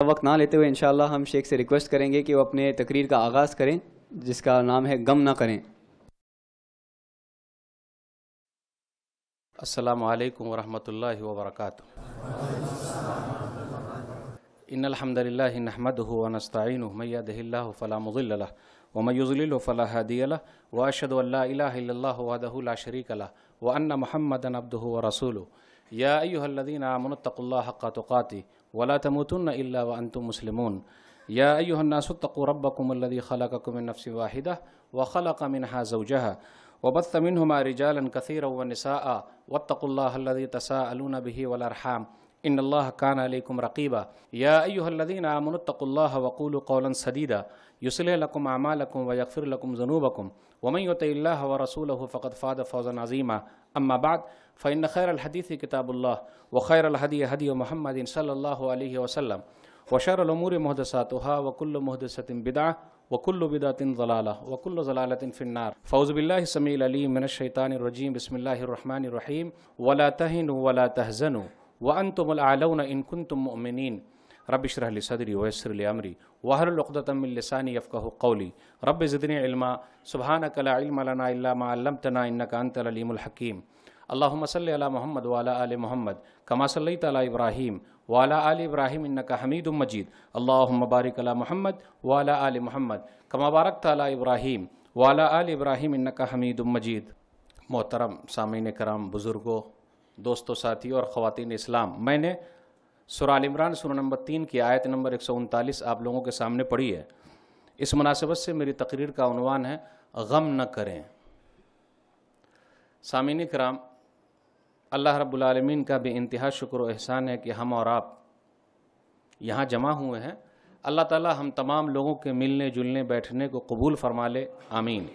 وقت نہ لیتے ہوئے انشاءاللہ ہم شیخ سے ریکویسٹ کریں گے کہ وہ اپنے تقریر کا آغاز کریں جس کا نام ہے غم نہ کریں۔ السلام علیکم ورحمۃ اللہ وبرکاتہ۔ ان الحمد للہ نحمده ونستعینه من يهده الله فلا مضل له ومن يضلل فلا هادي له واشهد ان لا اله الا الله وحده لا شريك له وان محمدا عبده ورسوله يا ايها الذين آمنوا اتقوا الله حق تقاته ولا تموتن الا وانتم مسلمون يا ايها الناس اتقوا ربكم الذي خلقكم من نفس واحده وخلق منها زوجها وبث منهما رجالا كثيرا ونساء واتقوا الله الذي تساءلون به والارحام ان الله كان عليكم رقيبا يا ايها الذين آمنوا اتقوا الله وقولوا قولا سديدا يصلح لكم اعمالكم ويغفر لكم ذنوبكم ومن يطع الله ورسوله فقد فاز فوزا عظيما اما بعد فان خير الحديث كتاب الله وخير الهدي هدي محمد صلى الله عليه وسلم وشر الامور محدثاتها وكل محدثة بدعة وكل بدعة ضلالة وكل ضلالة في النار فاعوذ بالله السميع العليم من الشيطان الرجيم بسم الله الرحمن الرحيم ولا تهنوا ولا تحزنوا وانتم الاعلون ان كنتم مؤمنين رب اشرح لي صدري ويسر لي امري واحلل عقدة من لساني يفقهوا قولي رب زدني علما سبحانك لا علم لنا الا ما علمتنا انك انت العليم الحكيم اللهم صل على محمد وعلى آل محمد كما صليت على إبراهيم وعلى آل إبراهيم إنك حميد مجيد اللهم بارك على محمد وعلى آل محمد كما باركت على إبراهيم وعلى آل إبراهيم إنك حميد مجيد۔ محترم سامعین کرام، بزرگوں، دوستوں، ساتھیوں اور خواتین اسلام، میں نے سورہ آل عمران سورہ نمبر 3 کی آیت نمبر 139 آپ لوگوں کے سامنے پڑھی ہے۔ اس مناسبت سے میری تقریر کا عنوان ہے غم نہ کریں۔ سامعین کرام، اللہ رب العالمین کا بے انتہا شکر و احسان ہے کہ ہم اور آپ یہاں جمع ہوئے ہیں۔ اللہ تعالی ہم تمام لوگوں کے ملنے جلنے بیٹھنے کو قبول فرما لے، آمین۔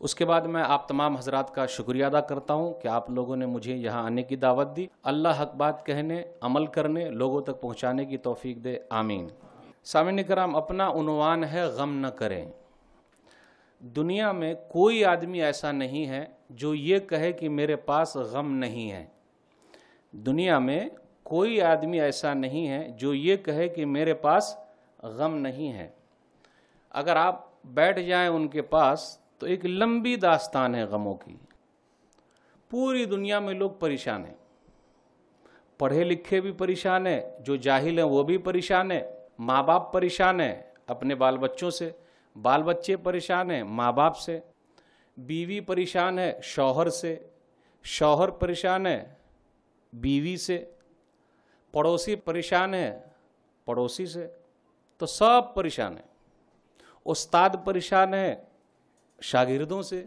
اس کے بعد میں آپ تمام حضرات کا شکریہ ادا کرتا ہوں کہ آپ لوگوں نے مجھے یہاں آنے کی دعوت دی۔ اللہ حق بات کہنے، عمل کرنے، لوگوں تک پہنچانے کی توفیق دے، آمین۔ سامعین کرام، اپنا عنوان ہے غم نہ کریں۔ دنیا میں کوئی آدمی ایسا نہیں ہے جو یہ کہے کہ میرے پاس غم نہیں ہے۔ دنیا میں کوئی آدمی ایسا نہیں ہے جو یہ کہے کہ میرے پاس غم نہیں ہے۔ اگر آپ بیٹھ جائیں ان کے پاس تو ایک لمبی داستان ہے غموں کی۔ پوری دنیا میں لوگ پریشان ہیں، پڑھے لکھے بھی پریشان ہیں، جو جاہل ہیں وہ بھی پریشان ہیں، ماں باپ پریشان ہیں اپنے بال بچوں سے، بال بچے پریشان ہیں ماں باپ سے، بیوی پریشان ہے شوہر سے، شوہر پریشان ہے بیوی سے، پڑوسی پریشان ہے پڑوسی سے، تو سب پریشان ہیں۔ استاد پریشان ہے شاگردوں سے،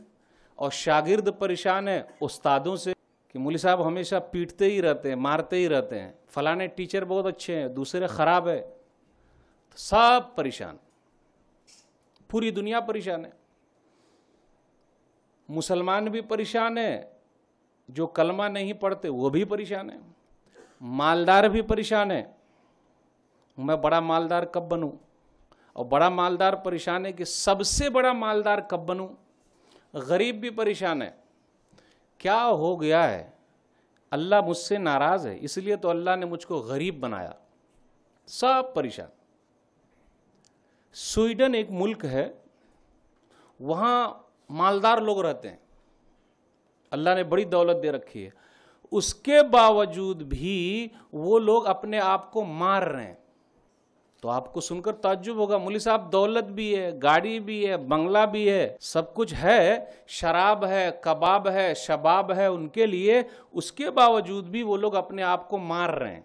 اور شاگرد پریشان ہے استادوں سے کہ مولوی صاحب ہمیشہ پیٹتے ہی رہتے ہیں، مارتے ہی رہتے ہیں، فلانے ٹیچر بہت اچھے ہیں، دوسرے خراب ہے، تو سب پریشان، پوری دنیا پریشان ہے۔ مسلمان بھی پریشان ہے، جو کلمہ نہیں پڑھتے وہ بھی پریشان ہے، مالدار بھی پریشان ہے، میں بڑا مالدار کب بنوں، اور بڑا مالدار پریشان ہے کہ سب سے بڑا مالدار کب بنوں۔ غریب بھی پریشان ہے، کیا ہو گیا ہے، اللہ مجھ سے ناراض ہے، اس لیے تو اللہ نے مجھ کو غریب بنایا، سب پریشان۔ سویڈن ایک ملک ہے، وہاں مالدار لوگ رہتے ہیں، اللہ نے بڑی دولت دے رکھی ہے، اس کے باوجود بھی وہ لوگ اپنے آپ کو مار رہے ہیں۔ تو آپ کو سن کر تعجب ہوگا، مولوی صاحب دولت بھی ہے، گاڑی بھی ہے، بنگلہ بھی ہے، سب کچھ ہے، شراب ہے، کباب ہے، شباب ہے ان کے لیے، اس کے باوجود بھی وہ لوگ اپنے آپ کو مار رہے ہیں،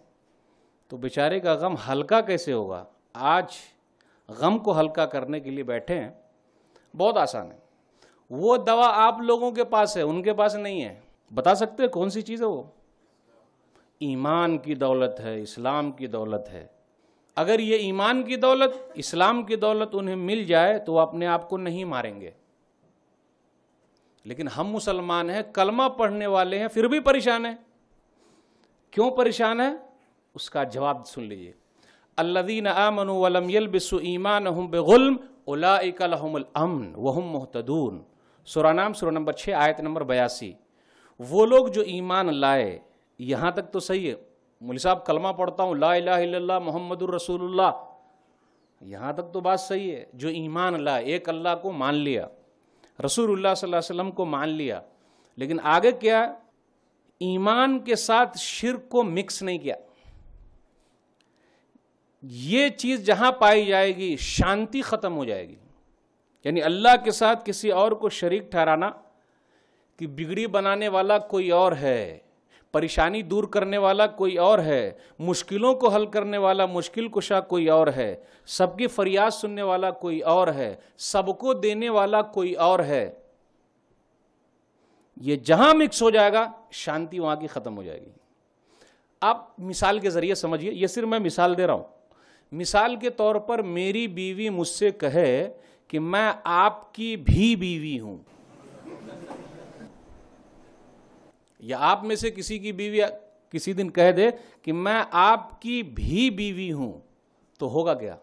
تو بیچارے کا غم ہلکا کیسے ہوگا؟ آج غم کو ہلکا کرنے کے لیے بیٹھے ہیں، بہت آسان ہے۔ وہ دوا آپ لوگوں کے پاس ہے، ان کے پاس نہیں ہے۔ بتا سکتے ہیں کون سی چیز ہے وہ؟ ایمان کی دولت ہے، اسلام کی دولت ہے۔ اگر یہ ایمان کی دولت، اسلام کی دولت انہیں مل جائے تو وہ اپنے آپ کو نہیں ماریں گے۔ لیکن ہم مسلمان ہیں، کلمہ پڑھنے والے ہیں، پھر بھی پریشان ہیں۔ کیوں پریشان ہیں؟ اس کا جواب سن لیجئے۔ الذین آمنوا ولم یلبسوا ایمانہم بظلم اولئک لہم الامن وہم مہتدون۔ سورہ نام سورہ نمبر 6 آیت نمبر 82۔ وہ لوگ جو ایمان لائے، یہاں تک تو صحیح ہے، مولوی صاحب کلمہ پڑھتا ہوں لا الہ الا اللہ محمد الرسول اللہ، یہاں تک تو بات صحیح ہے. جو ایمان لائے، ایک اللہ کو مان لیا، رسول اللہ صلی اللہ علیہ وسلم کو مان لیا، لیکن آگے کیا؟ ایمان کے ساتھ شرک کو مکس نہیں کیا. یہ چیز جہاں پائی جائے گی شانتی ختم ہو جائے گی. یعنی اللہ کے ساتھ کسی اور کو شریک ٹھہرانا کہ بگڑی بنانے والا کوئی اور ہے، پریشانی دور کرنے والا کوئی اور ہے، مشکلوں کو حل کرنے والا مشکل کشا کوئی اور ہے، سب کی فریاد سننے والا کوئی اور ہے، سب کو دینے والا کوئی اور ہے. یہ جہاں مکس ہو جائے گا شانتی وہاں کی ختم ہو جائے گی. آپ مثال کے ذریعے سمجھیے، یہ صرف میں مثال دے رہا ہوں. مثال کے طور پر میری بیوی مجھ سے کہے کہ میں آپ کی بھی بیوی ہوں، یا آپ میں سے کسی کی بیوی کسی دن کہہ دے کہ میں آپ کی بھی بیوی ہوں، تو ہوگا کیا؟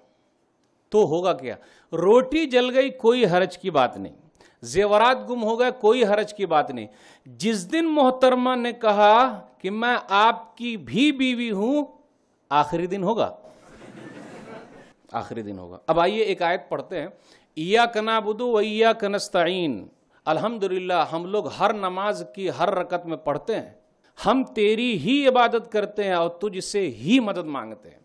تو ہوگا کیا؟ روٹی جل گئی کوئی حرج کی بات نہیں، زیورات گم ہو گئے کوئی حرج کی بات نہیں. جس دن محترمہ نے کہا کہ میں آپ کی بھی بیوی ہوں، آخری دن ہوگا، آخری دن ہوگا. اب آئیے ایک آیت پڑھتے ہیں. ایاک نعبد و ایاک نستعین. الحمدللہ ہم لوگ ہر نماز کی ہر رکعت میں پڑھتے ہیں ہم تیری ہی عبادت کرتے ہیں اور تجھ سے ہی مدد مانگتے ہیں.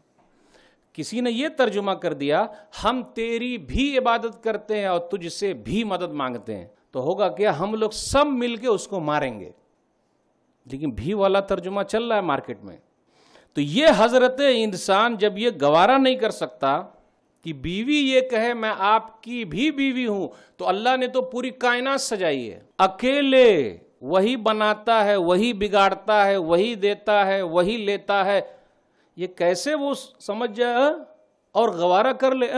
کسی نے یہ ترجمہ کر دیا ہم تیری بھی عبادت کرتے ہیں اور تجھ سے بھی مدد مانگتے ہیں، تو ہوگا کیا؟ ہم لوگ سب مل کے اس کو ماریں گے. لیکن بھی والا ترجمہ چل رہا ہے مارکیٹ میں. تو یہ حضرت انسان جب یہ گوارا نہیں کر سکتا کہ بیوی یہ کہے میں آپ کی بھی بیوی ہوں، تو اللہ نے تو پوری کائنات سجائی ہے. اکیلے وہی بناتا ہے، وہی بگاڑتا ہے، وہی دیتا ہے، وہی لیتا ہے. یہ کیسے وہ سمجھ جائے اور گوارا کر لے،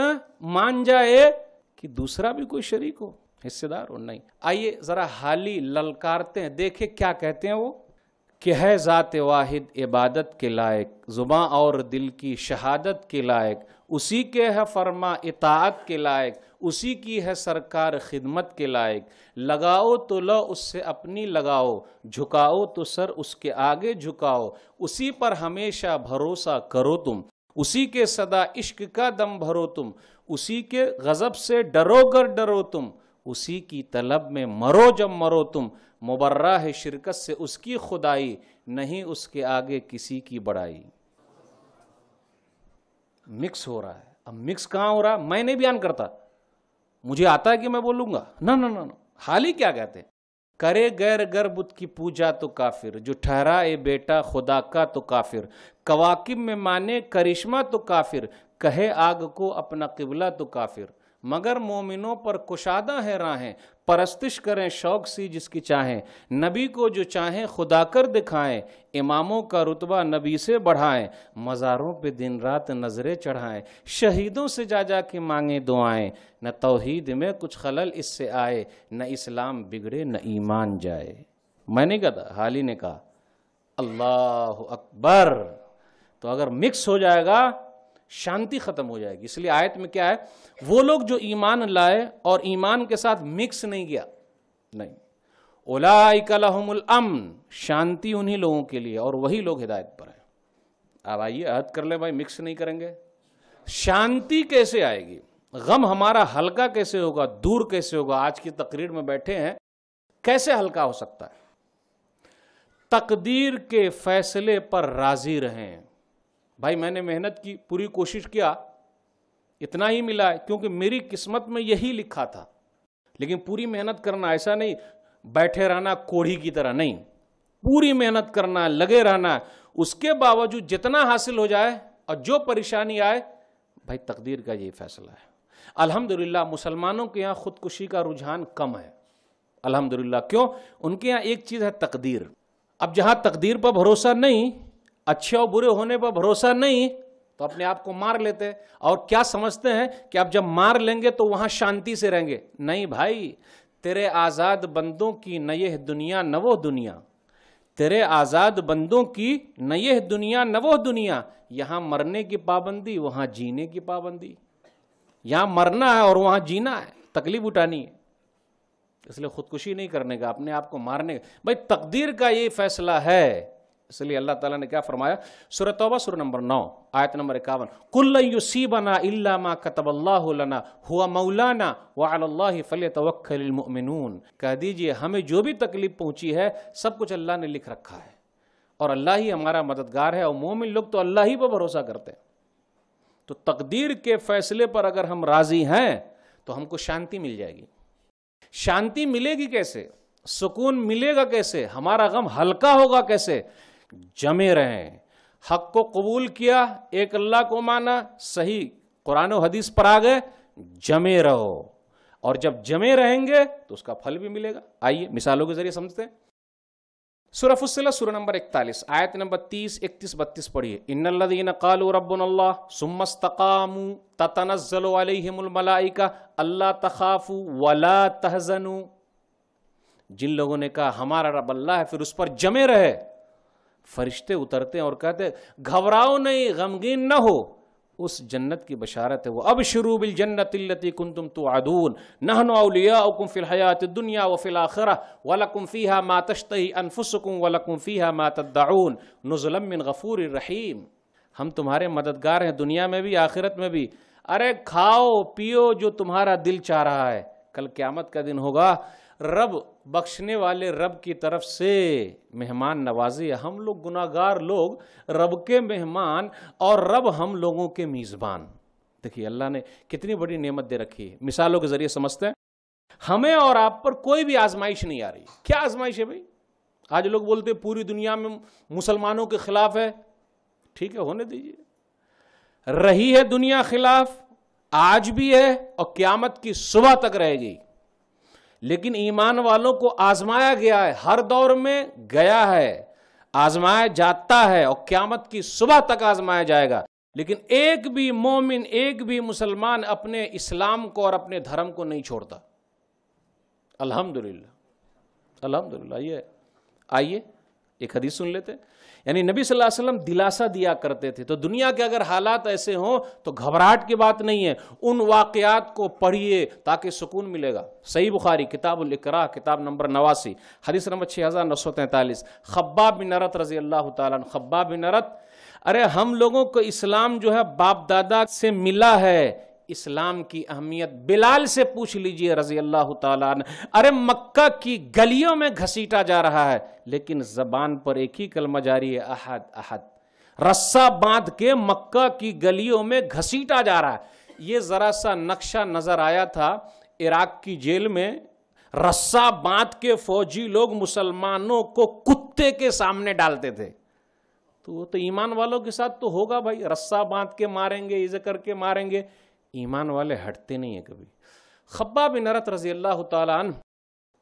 مان جائے کہ دوسرا بھی کوئی شریک ہو، حصے دار ہو؟ نہیں. آئیے ذرا حالی للکارتے ہیں، دیکھیں کیا کہتے ہیں وہ کہ ہے ذات واحد عبادت کے لائق، زباں اور دل کی شہادت کے لائق، اسی کے ہے فرما اطاعت کے لائق، اسی کی ہے سرکار خدمت کے لائق. لگاؤ تو لو اس سے اپنی لگاؤ، جھکاؤ تو سر اس کے آگے جھکاؤ، اسی پر ہمیشہ بھروسہ کرو تم، اسی کے صدا عشق کا دم بھرو تم، اسی کے غضب سے ڈرو گر ڈرو تم، اسی کی طلب میں مرو جب مرو تم. مبرہ ہے شرکت سے اس کی خدائی، نہیں اس کے آگے کسی کی بڑائی. مکس ہو رہا ہے. اب مکس کہاں ہو رہا ہے؟ میں نہیں بیان کرتا، مجھے آتا ہے کہ میں بولوں گا. نہ نہ نہ، حال ہی کیا کہتے ہیں؟ کرے غیر گر بت کی پوجا تو کافر، جو ٹھہرائے بیٹا خدا کا تو کافر، کواکب میں مانے کرشمہ تو کافر، کہے آگ کو اپنا قبلہ تو کافر. مگر مومنوں پر کشادہ ہے راہیں، پرستش کریں شوق سی جس کی چاہیں، نبی کو جو چاہیں خدا کر دکھائیں، اماموں کا رتبہ نبی سے بڑھائیں، مزاروں پہ دن رات نظریں چڑھائیں، شہیدوں سے جا جا کے مانگیں دعائیں، نہ توحید میں کچھ خلل اس سے آئے، نہ اسلام بگڑے نہ ایمان جائے. میں نہیں کہتا، حال ہی نے کہا. اللہ اکبر. تو اگر مکس ہو جائے گا شانتی ختم ہو جائے گی. اس لیے آیت میں کیا ہے؟ وہ لوگ جو ایمان لائے اور ایمان کے ساتھ مکس نہیں کیا، نہیں. اولئک لہم الامن، شانتی انہی لوگوں کے لیے اور وہی لوگ ہدایت پر ہیں. اب آئیے عہد کر لیں بھائی مکس نہیں کریں گے. شانتی کیسے آئے گی؟ غم ہمارا ہلکا کیسے ہوگا؟ دور کیسے ہوگا؟ آج کی تقریر میں بیٹھے ہیں، کیسے ہلکا ہو سکتا ہے؟ تقدیر کے فیصلے پر راضی رہیں. بھائی میں نے محنت کی، پوری کوشش کیا، اتنا ہی ملا ہے کیونکہ میری قسمت میں یہی لکھا تھا. لیکن پوری محنت کرنا، ایسا نہیں بیٹھے رہنا کوڑھی کی طرح، نہیں. پوری محنت کرنا، لگے رہنا. اس کے باوجود جتنا حاصل ہو جائے اور جو پریشانی آئے، بھائی تقدیر کا یہ فیصلہ ہے. الحمدللہ مسلمانوں کے یہاں خودکشی کا رجحان کم ہے، الحمدللہ. کیوں؟ ان کے یہاں ایک چیز ہے تقدیر. اب جہاں تقدیر پر بھروسہ نہیں، اچھے اور برے ہونے پر بھروسہ نہیں، تو اپنے آپ کو مار لیتے. اور کیا سمجھتے ہیں کہ اب جب مار لیں گے تو وہاں شانتی سے رہیں گے. نہیں بھائی، تیرے آزاد بندوں کی نہ یہ دنیا نہ وہ دنیا، تیرے آزاد بندوں کی نہ یہ دنیا نہ وہ دنیا. یہاں مرنے کی پابندی، وہاں جینے کی پابندی. یہاں مرنا ہے اور وہاں جینا ہے، تکلیف اٹھانی ہے. اس لیے خودکشی نہیں کرنے کا، اپنے آپ کو مارنے کا. بھائی تقدیر کا یہ فیصلہ ہے اس لیے اللہ تعالیٰ نے کیا فرمایا؟ سورہ توبہ سورہ نمبر 9 آیت نمبر 51، قُل لَن يُصِيبَنَا إِلَّا مَا كَتَبَ اللَّهُ لَنَا هُوَ مَوْلَانَا وَعَلَى اللَّهِ فَلْيَتَوَكَّلِ الْمُؤْمِنُونَ۔ کہہ دیجئے ہمیں جو بھی تکلیف پہنچی ہے سب کچھ اللہ نے لکھ رکھا ہے اور اللہ ہی ہمارا مددگار ہے، اور مومن لوگ تو اللہ ہی پر بھروسہ کرتے ہیں۔ تو تقدیر کے فیصلے پر اگر ہم راضی ہیں تو ہم کو شانتی مل جائے گی۔ شانتی ملے گی کیسے؟ سکون ملے گا کیسے؟ ہمارا غم ہلکا ہوگا کیسے؟ جمے رہیں، حق کو قبول کیا، ایک اللہ کو مانا، صحیح قرآن و حدیث پر آ گئے، جمے رہو، اور جب جمے رہیں گے تو اس کا پھل بھی ملے گا۔ آئیے مثالوں کے ذریعے سمجھتے ہیں۔ سورہ فصلت سورہ نمبر 41 آیت نمبر 30 31 32 پڑھیے۔ ان الذین قالوا ربنا اللہ ثم استقاموا تتنزل علیہم الملائکہ الا تخافوا ولا تحزنوا۔ جن لوگوں نے کہا ہمارا رب اللہ ہے، پھر اس پر جمے رہے، فرشتے اترتے ہیں اور کہتے ہیں گھبراؤ نہیں، غمگین نہ ہو، اس جنت کی بشارت ہے وہ، ابشروا بالجنۃ التی کنتم توعدون نحن اولیاؤکم فی الحیاۃ الدنیا وفی الآخرہ ولکم فیہا ما تشتہی انفسکم ولکم فیہا ما تدعون نزلا من غفور الرحیم۔ ہم تمہارے مددگار ہیں دنیا میں بھی آخرت میں بھی، ارے کھاؤ پیو جو تمہارا دل چاہ رہا ہے۔ کل قیامت کا دن ہوگا، رب بخشنے والے رب کی طرف سے مہمان نوازی ہے، ہم لوگ گناہگار لوگ رب کے مہمان اور رب ہم لوگوں کے میزبان۔ دیکھیے اللہ نے کتنی بڑی نعمت دے رکھی ہے، مثالوں کے ذریعے سمجھتے ہیں۔ ہمیں اور آپ پر کوئی بھی آزمائش نہیں آ رہی۔ کیا آزمائش ہے بھائی؟ آج لوگ بولتے ہیں پوری دنیا میں مسلمانوں کے خلاف ہے، ٹھیک ہے ہونے دیجیے، رہی ہے دنیا خلاف، آج بھی ہے اور قیامت کی صبح تک رہے گی، لیکن ایمان والوں کو آزمایا گیا ہے، ہر دور میں گیا ہے، آزمایا جاتا ہے اور قیامت کی صبح تک آزمایا جائے گا، لیکن ایک بھی مومن، ایک بھی مسلمان اپنے اسلام کو اور اپنے دھرم کو نہیں چھوڑتا۔ الحمدللہ الحمدللہ۔ آئیے ایک حدیث سن لیتے، یعنی نبی صلی اللہ علیہ وسلم دلاسا دیا کرتے تھے۔ تو دنیا کے اگر حالات ایسے ہوں تو گھبراہٹ کی بات نہیں ہے، ان واقعات کو پڑھیے تاکہ سکون ملے گا۔ صحیح بخاری کتاب الاکراہ کتاب نمبر 89 حدیث نمبر 6943، خباب بن ارت رضی اللہ تعالیٰ عنہ۔ خباب بن ارت، ارے ہم لوگوں کو اسلام جو ہے باپ دادا سے ملا ہے، اسلام کی اہمیت بلال سے پوچھ لیجئے رضی اللہ تعالیٰ عنہ۔ ارے مکہ کی گلیوں میں گھسیٹا جا رہا ہے لیکن زبان پر ایک ہی کلمہ جاری ہے، احد احد۔ رسہ باندھ کے مکہ کی گلیوں میں گھسیٹا جا رہا ہے۔ یہ ذرا سا نقشہ نظر آیا تھا عراق کی جیل میں، رسہ باندھ کے فوجی لوگ مسلمانوں کو کتے کے سامنے ڈالتے تھے۔ تو وہ تو ایمان والوں کے ساتھ تو ہوگا بھائی، رسہ باندھ کے ماریں گے، ایزے کر کے ماریں گے، ایمان والے ہٹتے نہیں ہیں کبھی۔ خباب بن ارت رضی اللہ تعالیٰ عنہ،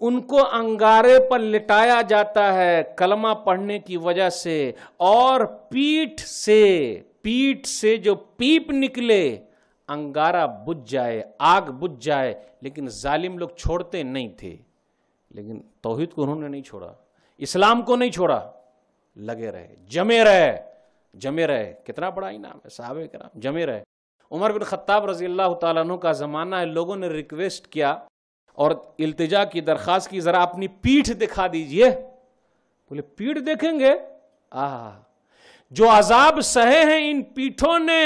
ان کو انگارے پر لٹایا جاتا ہے کلمہ پڑھنے کی وجہ سے، اور پیٹھ سے جو پیپ نکلے انگارہ بجھ جائے، آگ بجھ جائے، لیکن ظالم لوگ چھوڑتے نہیں تھے۔ لیکن توحید کو انہوں نے نہیں چھوڑا، اسلام کو نہیں چھوڑا، لگے رہے، جمے رہے۔ کتنا بڑا انعام ہے، صحابہ کرام جمے رہے۔ عمر بن خطاب رضی اللہ تعالیٰ عنہ کا زمانہ ہے، لوگوں نے ریکویسٹ کیا اور التجا کی، درخواست کی، ذرا اپنی پیٹھ دکھا دیجئے۔ بولے پیٹھ دیکھیں گے؟ جو عذاب سہے ہیں ان پیٹھوں نے،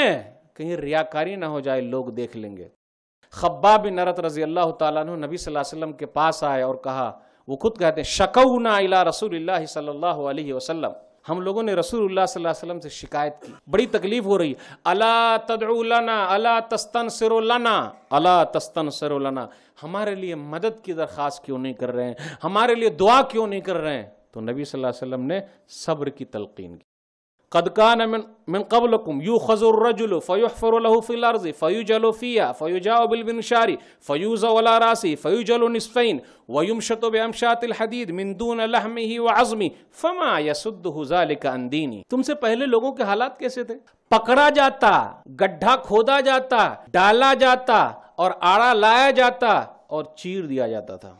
کہیں ریاکاری نہ ہو جائے، لوگ دیکھ لیں گے۔ خباب بن ارت رضی اللہ تعالیٰ عنہ نبی صلی اللہ علیہ وسلم کے پاس آئے اور کہا، وہ خود کہتے ہیں شکونا الی رسول اللہ صلی اللہ علیہ وسلم، ہم لوگوں نے رسول اللہ صلی اللہ علیہ وسلم سے شکایت کی، بڑی تکلیف ہو رہی، الا تدعو لنا الا تستنصر لنا الا تستنصر لنا، ہمارے لیے مدد کی درخواست کیوں نہیں کر رہے ہیں، ہمارے لیے دعا کیوں نہیں کر رہے ہیں؟ تو نبی صلی اللہ علیہ وسلم نے صبر کی تلقین کی۔ قد كان من قبلكم يؤخذ الرجل فيحفر له في الارض فيجل فيها فيجاء بالمنشار فيوزع على راسه فيجل نصفين ويمشط بامشاط الحديد من دون لحمه وعظمه فما يسده ذلك عن ديني۔ تم سے پہلے لوگوں کے حالات کیسے تھے؟ پکڑا جاتا، گڈھا کھودا جاتا، ڈالا جاتا اور آڑا لایا جاتا اور چیر دیا جاتا تھا۔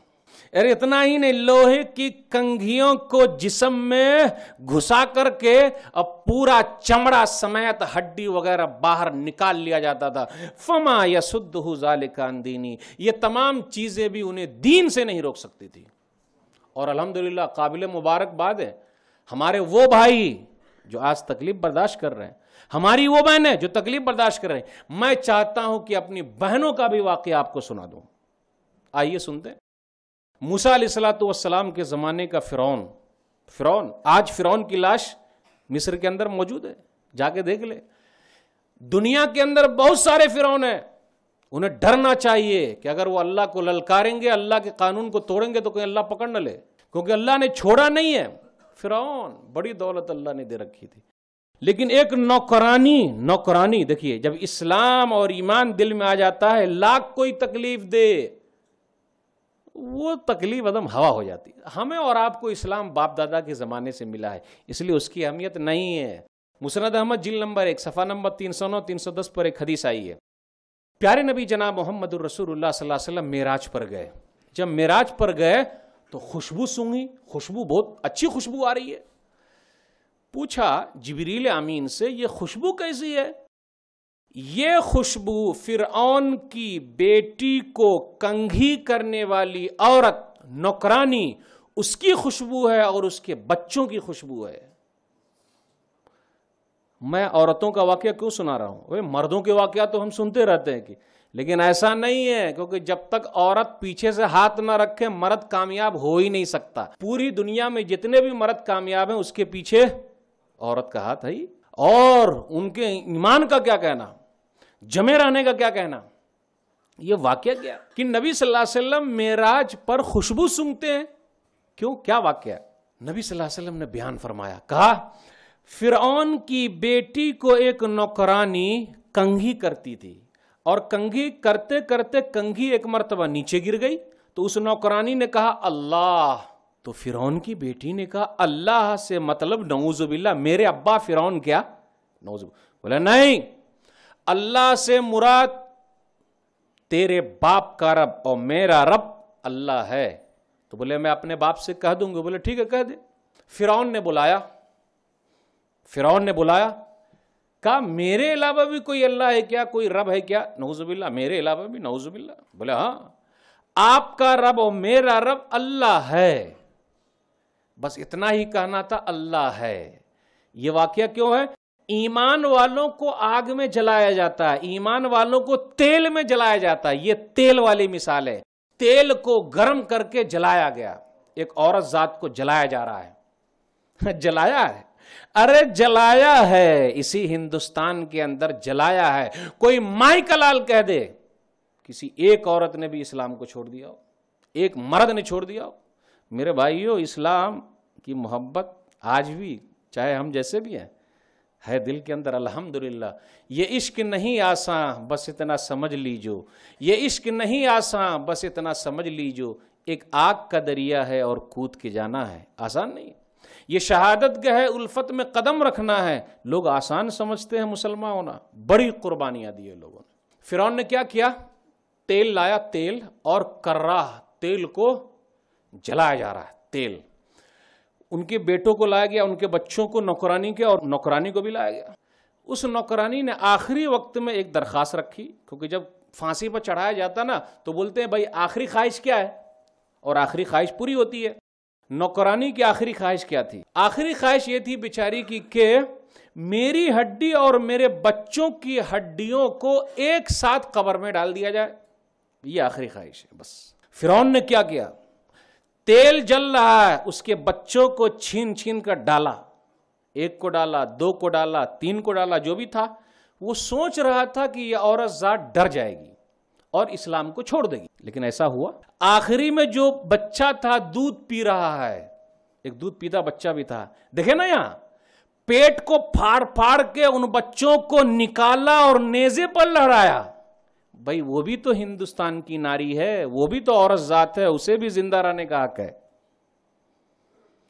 ارے اتنا ہی نہیں، لوہے کی کنگھیوں کو جسم میں گھسا کر کے اب پورا چمڑا سمیت ہڈی وغیرہ باہر نکال لیا جاتا تھا۔ فما یسدہ ذالک عن دینی، یہ تمام چیزیں بھی انہیں دین سے نہیں روک سکتی تھی۔ اور الحمدللہ قابل مبارک بات ہے، ہمارے وہ بھائی جو آج تکلیف برداشت کر رہے ہیں، ہماری وہ بہنیں جو تکلیف برداشت کر رہے ہیں، میں چاہتا ہوں کہ اپنی بہنوں کا بھی واقعہ آپ کو سنا دوں. آئیے سنتے ہیں. موسیٰ علیہ السلام کے زمانے کا فرعون، آج فرعون کی لاش مصر کے اندر موجود ہے، جا کے دیکھ لے. دنیا کے اندر بہت سارے فرعون ہیں، انہیں ڈرنا چاہیے کہ اگر وہ اللہ کو للکاریں گے، اللہ کے قانون کو توڑیں گے تو کوئی اللہ پکڑ نہ لے، کیونکہ اللہ نے چھوڑا نہیں ہے. فرعون بڑی دولت اللہ نے دے رکھی تھی، لیکن ایک نوکرانی دیکھیے، جب اسلام اور ایمان دل میں آ جاتا ہے، لاکھ کوئی تکلیف دے وہ تکلیف عدم ہوا ہو جاتی ہے. ہمیں اور آپ کو اسلام باپ دادا کے زمانے سے ملا ہے، اس لیے اس کی اہمیت نہیں ہے. مسند احمد جلد نمبر 1 صفحہ نمبر 309 310 پر ایک حدیث آئی ہے. پیارے نبی جناب محمد الرسول اللہ صلی اللہ علیہ وسلم معراج پر گئے. جب معراج پر گئے تو خوشبو سونگی، خوشبو بہت اچھی خوشبو آ رہی ہے. پوچھا جبریل امین سے یہ خوشبو کیسی ہے؟ یہ خوشبو فرعون کی بیٹی کو کنگھی کرنے والی عورت نوکرانی اس کی خوشبو ہے اور اس کے بچوں کی خوشبو ہے. میں عورتوں کا واقعہ کیوں سنا رہا ہوں؟ مردوں کے واقعہ تو ہم سنتے رہتے ہیں لیکن ایسا نہیں ہے، کیونکہ جب تک عورت پیچھے سے ہاتھ نہ رکھے مرد کامیاب ہو ہی نہیں سکتا. پوری دنیا میں جتنے بھی مرد کامیاب ہیں اس کے پیچھے عورت کا ہاتھ ہے. اور ان کے ایمان کا کیا کہنا، جمے رہنے کا کیا کہنا. یہ واقعہ کیا کہ نبی صلی اللہ علیہ وسلم معراج پر خوشبو سونگھتے ہیں. کیوں؟ کیا واقعہ؟ نبی صلی اللہ علیہ وسلم نے بیان فرمایا، کہا فرعون کی بیٹی کو ایک نوکرانی کنگھی کرتی تھی، اور کنگھی کرتے کرتے کنگھی ایک مرتبہ نیچے گر گئی تو اس نوکرانی نے کہا اللہ. تو فرعون کی بیٹی نے کہا اللہ سے مطلب نعوذ باللہ میرے ابا فرعون کیا؟ نعوذ باللہ. بولا نہیں، اللہ سے مراد تیرے باپ کا رب اور میرا رب اللہ ہے. تو بولے میں اپنے باپ سے کہہ دوں گا. بولے ٹھیک ہے کہہ دے. فرعون نے بلایا کہا میرے علاوہ بھی کوئی اللہ ہے کیا، کوئی رب ہے کیا؟ نعوذ باللہ میرے علاوہ بھی، نعوذ باللہ. بولے ہاں آپ کا رب اور میرا رب اللہ ہے. بس اتنا ہی کہنا تھا، اللہ ہے. یہ واقعہ کیوں ہے؟ ایمان والوں کو آگ میں جلایا جاتا ہے، ایمان والوں کو تیل میں جلایا جاتا ہے. یہ تیل والی مثال ہے. تیل کو گرم کر کے جلایا گیا، ایک عورت ذات کو جلایا جا رہا ہے. جلایا ہے، ارے جلایا ہے، اسی ہندوستان کے اندر جلایا ہے. کوئی مائی کا لال کہہ دے کسی ایک عورت نے بھی اسلام کو چھوڑ دیا ہو، ایک مرد نے چھوڑ دیا ہو. میرے بھائیو، اسلام کی محبت آج بھی چاہے ہم جیسے بھی ہیں ہے دل کے اندر الحمدللہ. یہ عشق نہیں آسان بس اتنا سمجھ لیجو، یہ عشق نہیں آسان بس اتنا سمجھ لیجو. ایک آگ کا دریا ہے اور کود کے جانا ہے، آسان نہیں. یہ شہادت گہ الفت میں قدم رکھنا ہے. لوگ آسان سمجھتے ہیں مسلمان ہونا، بڑی قربانیاں دی ہے لوگوں نے. فرعون نے کیا کیا؟ تیل لایا، تیل اور کراہ، تیل کو جلایا جا رہا ہے. تیل ان کے بیٹوں کو لایا گیا، ان کے بچوں کو نوکرانی کے، اور نوکرانی کو بھی لایا گیا. اس نوکرانی نے آخری وقت میں ایک درخواست رکھی، کیونکہ جب پھانسی پر چڑھایا جاتا نا تو بولتے ہیں بھائی آخری خواہش کیا ہے، اور آخری خواہش پوری ہوتی ہے. نوکرانی کی آخری خواہش کیا تھی؟ آخری خواہش یہ تھی بیچاری کی کہ میری ہڈی اور میرے بچوں کی ہڈیوں کو ایک ساتھ قبر میں ڈال دیا جائے. یہ آخری خواہش ہے بس. فرعون نے کیا کیا؟ تیل جل رہا ہے، اس کے بچوں کو چھین چھین کر ڈالا. ایک کو ڈالا، دو کو ڈالا، تین کو ڈالا، جو بھی تھا. وہ سوچ رہا تھا کہ یہ عورت ذات ڈر جائے گی اور اسلام کو چھوڑ دے گی، لیکن ایسا ہوا. آخری میں جو بچہ تھا دودھ پی رہا ہے، ایک دودھ پیتا بچہ بھی تھا. دیکھیں نا یہاں پیٹ کو پھاڑ پھاڑ کے ان بچوں کو نکالا اور نیزے پر لہرایا. بھائی وہ بھی تو ہندوستان کی ناری ہے، وہ بھی تو عورت ذات ہے، اسے بھی زندہ رہنے کا حق ہے.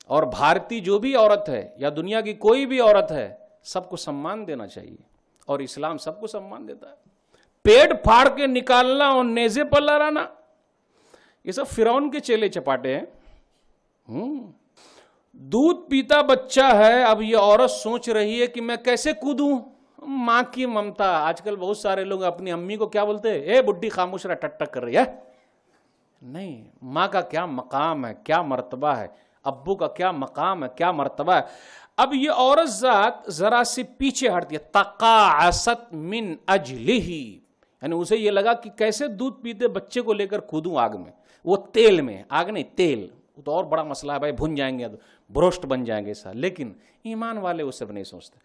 اور بھارتی جو بھی عورت ہے یا دنیا کی کوئی بھی عورت ہے، سب کو سمان دینا چاہیے، اور اسلام سب کو سمان دیتا ہے. پیٹ پھاڑ کے نکالنا اور نیزے پر لہرانا، یہ سب فرعون کے چیلے چپاٹے ہیں. دودھ پیتا بچہ ہے. اب یہ عورت سوچ رہی ہے کہ میں کیسے کودوں. ماں کی ممتا. آج کل بہت سارے لوگ اپنی امی کو کیا بولتے ہیں؟ اے بڈھی خاموش رہ، ٹک ٹک کر رہی ہے. نہیں، ماں کا کیا مقام ہے، کیا مرتبہ ہے. ابو کا کیا مقام ہے, کیا مرتبہ ہے. اب یہ عورت ذات ذرا سی پیچھے ہٹتی ہے, تقاعست من اجلہ, یعنی اسے یہ لگا کہ کیسے دودھ پیتے بچے کو لے کر کودوں آگ میں, وہ تیل میں, آگ نہیں تیل, وہ تو اور بڑا مسئلہ ہے بھائی, بھن جائیں گے, بروسٹ بن جائیں گے سا. لیکن ایمان والے وہ سب نہیں سوچتے.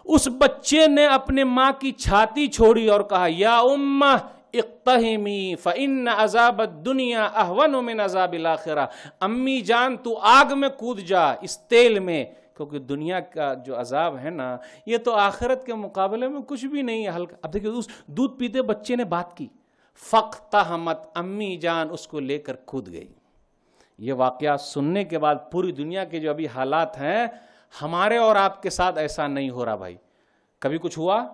اس بچے نے اپنے ماں کی چھاتی چھوڑی اور کہا یا امہ اقتحمی فإن عذاب الدنیا اہون من عذاب الآخرہ, امی جان تو آگ میں کود جا اس تیل میں, کیونکہ دنیا کا جو عذاب ہے نا یہ تو آخرت کے مقابلے میں کچھ بھی نہیں ہے, ہلکا. اب دیکھیں اس دودھ پیتے بچے نے بات کی, فاقتحمت, امی جان اس کو لے کر کود گئی. یہ واقعہ سننے کے بعد پوری دنیا کے جو ابھی حالات ہیں, ہمارے اور آپ کے ساتھ ایسا نہیں ہو رہا بھائی. کبھی کچھ ہوا؟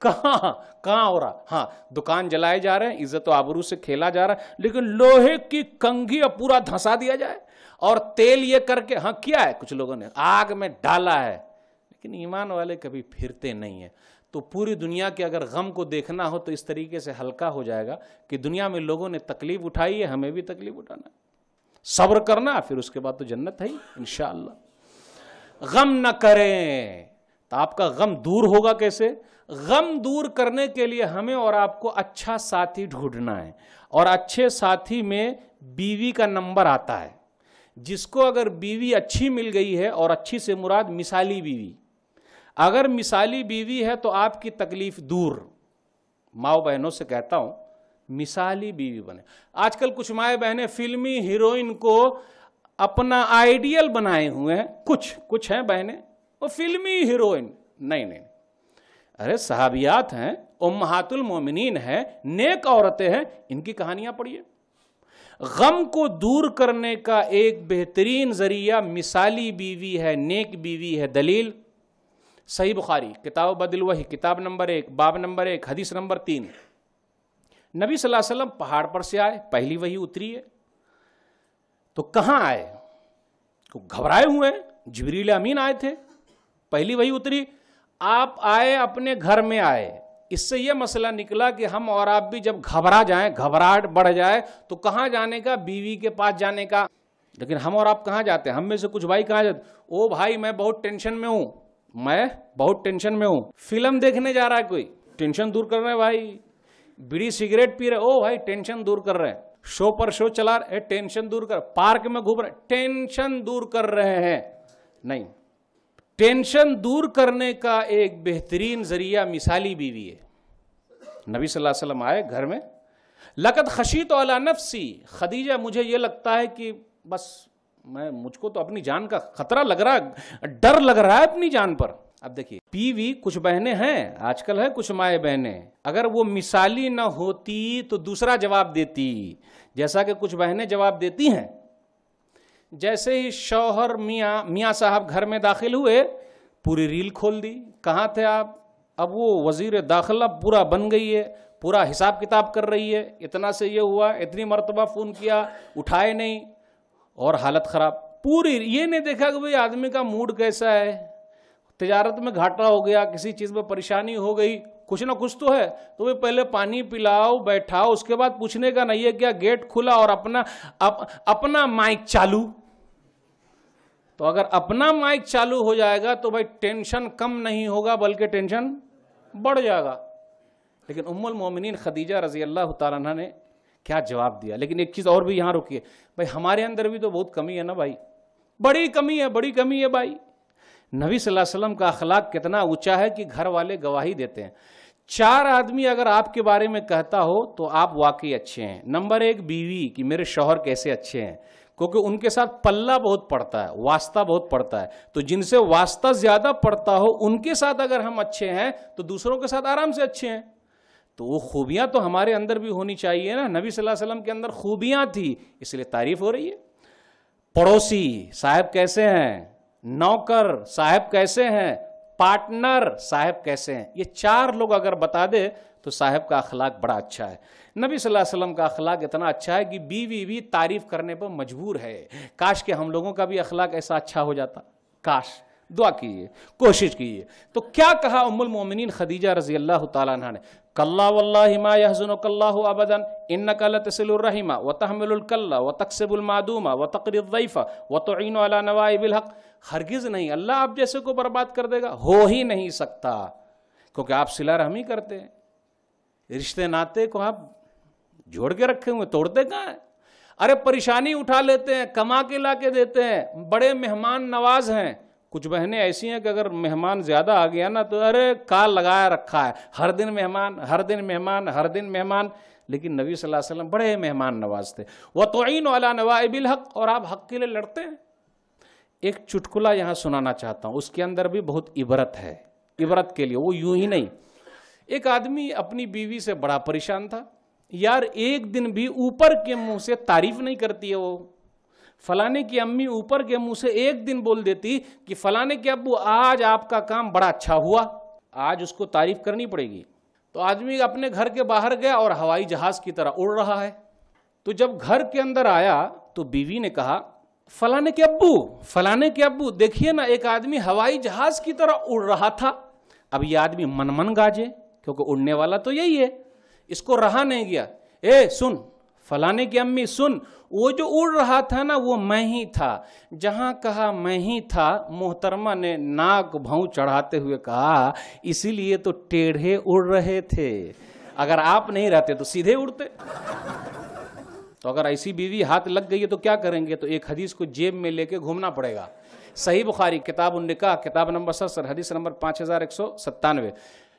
کہاں ہو رہا؟ ہاں دکان جلائے جا رہے ہیں, عزت و آبرو سے کھیلا جا رہا ہے, لیکن لوہے کی کنگھی پورا دھنسا دیا جائے اور تیل یہ کر کے, ہاں کیا ہے کچھ لوگوں نے, آگ میں ڈالا ہے. لیکن ایمان والے کبھی پھرتے نہیں ہیں. تو پوری دنیا کے اگر غم کو دیکھنا ہو تو اس طریقے سے ہلکا ہو جائے گا کہ دنیا میں لوگوں نے تکلیف اٹھائی ہے, ہمیں بھی تکلیف اٹھانا ہے, صبر کرنا, پھر اس کے بعد تو جنت ہے ہی انشاءاللہ. غم نہ کریں. تو آپ کا غم دور ہوگا کیسے؟ غم دور کرنے کے لیے ہمیں اور آپ کو اچھا ساتھی ڈھونڈنا ہے, اور اچھے ساتھی میں بیوی کا نمبر آتا ہے. جس کو اگر بیوی اچھی مل گئی ہے, اور اچھی سے مراد مثالی بیوی, اگر مثالی بیوی ہے تو آپ کی تکلیف دور. ماؤں بہنوں سے کہتا ہوں مثالی بیوی بنے. آج کل کچھ مائیں بہنیں فلمی ہیروئن کو اپنا آئیڈیل بنائے ہوئے ہیں, کچھ ہیں بہنیں وہ فلمی ہیروئن. نہیں, ارے صحابیات ہیں, امہات المومنین ہیں, نیک عورتیں ہیں, ان کی کہانیاں پڑھیے. غم کو دور کرنے کا ایک بہترین ذریعہ مثالی بیوی ہے, نیک بیوی ہے. دلیل صحیح بخاری کتاب بدل وحی کتاب نمبر 1 باب نمبر 1 حدیث نمبر 3. نبی صلی اللہ علیہ وسلم پہاڑ پر سے آئے, پہلی وحی اتری ہے. تو کہاں آئے؟ گھبرائے ہوئے, جبریل امین آئے تھے, پہلی وحی اتری. آپ آئے اپنے گھر میں آئے. اس سے یہ مسئلہ نکلا کہ ہم اور آپ بھی جب گھبرا جائیں, گھبراہٹ بڑھ جائے تو کہاں جانے کا؟ بیوی کے پاس جانے کا. لیکن ہم اور آپ کہاں جاتے ہیں؟ ہم میں سے کچھ بھائی کہاں جاتے؟ او بھائی میں بہت ٹینشن میں ہوں, میں بہت ٹینشن میں ہوں. فلم دیکھنے جا رہا ہے کوئی, ٹینشن دور کر رہے ہیں بھائی. بیڑی سگریٹ پی رہے, او بھائی ٹینشن دور کر رہے ہیں. شو پر شو چلا رہے, ٹینشن دور کر. پارک میں گھوم رہے, ٹینشن دور کر رہے ہیں. نہیں, ٹینشن دور کرنے کا ایک بہترین ذریعہ مثالی بیوی ہے. نبی صلی اللہ علیہ وسلم آئے گھر میں, لقد خشیت علی نفسی, خدیجہ مجھے یہ لگتا ہے کہ بس مجھ کو تو اپنی جان کا خطرہ لگ رہا ہے, ڈر لگ رہا ہے اپنی جان پر. اب دیکھیے بیوی, کچھ بہنیں ہیں آج کل ہے, کچھ مائیں بہنیں, اگر وہ مثالی نہ ہوتی تو دوسرا جواب دیتی, جیسا کہ کچھ بہنیں جواب دیتی ہیں. جیسے ہی شوہر میاں صاحب گھر میں داخل ہوئے, پوری ریل کھول دی, کہاں تھے آپ؟ اب وہ وزیر داخلہ پورا بن گئی ہے, پورا حساب کتاب کر رہی ہے, اتنا سے یہ ہوا, اتنی مرتبہ فون کیا, اٹھائے نہیں, اور حالت خراب پوری. یہ نہیں دیکھا کہ بھئی آدمی کا موڈ کیسا ہے, تجارت میں گھاٹا ہو گیا, کسی چیز میں پریشانی ہو گئی, کچھ نہ کچھ تو ہے, تو وہ پہلے پانی پلاؤ, بیٹھاؤ, اس کے بعد پوچھنے کا نہیں ہے کیا گیٹ کھلا اور اپنا مائک چالو. تو اگر اپنا مائک چالو ہو جائے گا تو بھائی ٹینشن کم نہیں ہوگا بلکہ ٹینشن بڑھ جائے گا. لیکن ام المومنین خدیجہ رضی اللہ تعالیٰ عنہ نے کیا جواب دیا. لیکن ایک چیز اور بھی یہاں رکیے بھائی, ہمارے اندر بھی تو بہت کمی ہے نا بھائی, بڑی کمی ہے بھائی. نبی صلی اللہ علیہ وسلم کا اخلاق کتنا اونچا ہے کہ گھر والے گواہی دیتے ہیں. 4 آدمی اگر آپ کے بارے میں کہتا ہو تو آپ واقعی اچھے ہیں. نمبر 1 بیوی کہ میرے شوہر کیسے اچھے ہیں, کیونکہ ان کے ساتھ پلہ بہت پڑتا ہے, واسطہ بہت پڑتا ہے. تو جن سے واسطہ زیادہ پڑتا ہو ان کے ساتھ اگر ہم اچھے ہیں تو دوسروں کے ساتھ آرام سے اچھے ہیں. تو وہ خوبیاں تو ہمارے اندر بھی ہونی چاہیے نا. نبی صلی اللہ علیہ وسلم کے اندر خوبیاں تھی, اس لیے تعریف ہو رہی ہے. پڑوسی صاحب کیسے ہیں, نوکر صاحب کیسے ہیں, پارٹنر صاحب کیسے ہیں, یہ 4 لوگ اگر بتا دے تو صاحب کا اخلاق بڑا اچھا ہے. نبی صلی اللہ علیہ وسلم کا اخلاق اتنا اچھا ہے کہ بیوی بھی تعریف کرنے پر مجبور ہے. کاش کہ ہم لوگوں کا بھی اخلاق ایسا اچھا ہو جاتا, کاش. دعا کیجئے، کوشش کیجئے۔ تو کیا کہا ام المومنین خدیجہ رضی اللہ تعالیٰ عنہ نے؟ کلا واللہ ما یحزنک اللہ ابدا انک لتصل الرحم وتحمل الکل وتکسب المعدوم وتقری الضیف وتعین علی نوائب الحق۔ ہرگز نہیں، اللہ آپ جیسے کو برباد کر دے گا، ہو ہی نہیں سکتا، کیونکہ آپ صلہ رحمی کرتے ہیں، رشتے ناتے کو آپ جوڑ کے رکھے ہوئے، توڑتے کہاں ہیں؟ ارے پریشانی اٹھا لیتے ہیں، کما کے لا کے دیتے ہیں، بڑے مہمان نواز ہیں۔ کچھ بہنیں ایسی ہیں کہ اگر مہمان زیادہ آ گیا نا تو ارے کال لگایا رکھا ہے، ہر دن مہمان، ہر دن مہمان، ہر دن مہمان۔ لیکن نبی صلی اللہ علیہ وسلم بڑے مہمان نواز تھے۔ وَتُعِينُ عَلَى نَوَائِبِ الْحَقِّ، اور آپ حق کے لیے لڑتے ہیں۔ ایک چٹکلا یہاں سنانا چاہتا ہوں، اس کے اندر بھی بہت عبرت ہے، عبرت کے لیے۔ وہ یوں ہی نہیں، ایک آدمی اپنی بیوی سے بڑا پریشان تھا، یار ایک دن بھی اوپر کے منہ سے تعریف نہیں کرتی ہے وہ، فلانے کی امی اوپر کے منہ سے ایک دن بول دیتی کہ فلانے کے ابو آج آپ کا کام بڑا اچھا ہوا، آج اس کو تعریف کرنی پڑے گی۔ تو آدمی اپنے گھر کے باہر گیا اور ہوائی جہاز کی طرح اڑ رہا ہے۔ تو جب گھر کے اندر آیا تو بیوی نے کہا فلانے کے ابو، فلانے کے ابو دیکھیے نا، ایک آدمی ہوائی جہاز کی طرح اڑ رہا تھا۔ اب یہ آدمی من من گاجے، کیونکہ اڑنے والا تو یہی ہے، اس کو رہا نہیں گیا۔ اے سن فلانے کی امی سن، وہ جو اڑ رہا تھا نا وہ میں ہی تھا۔ جہاں کہا میں ہی تھا، محترمہ نے ناک بھاؤں چڑھاتے ہوئے کہا اسی لیے تو ٹیڑھے اڑ رہے تھے، اگر آپ نہیں رہتے تو سیدھے اڑتے۔ تو اگر ایسی بیوی ہاتھ لگ گئی ہے تو کیا کریں گے؟ تو ایک حدیث کو جیب میں لے کے گھومنا پڑے گا۔ صحیح بخاری کتاب النکاح کتاب نمبر 70 حدیث نمبر 5197،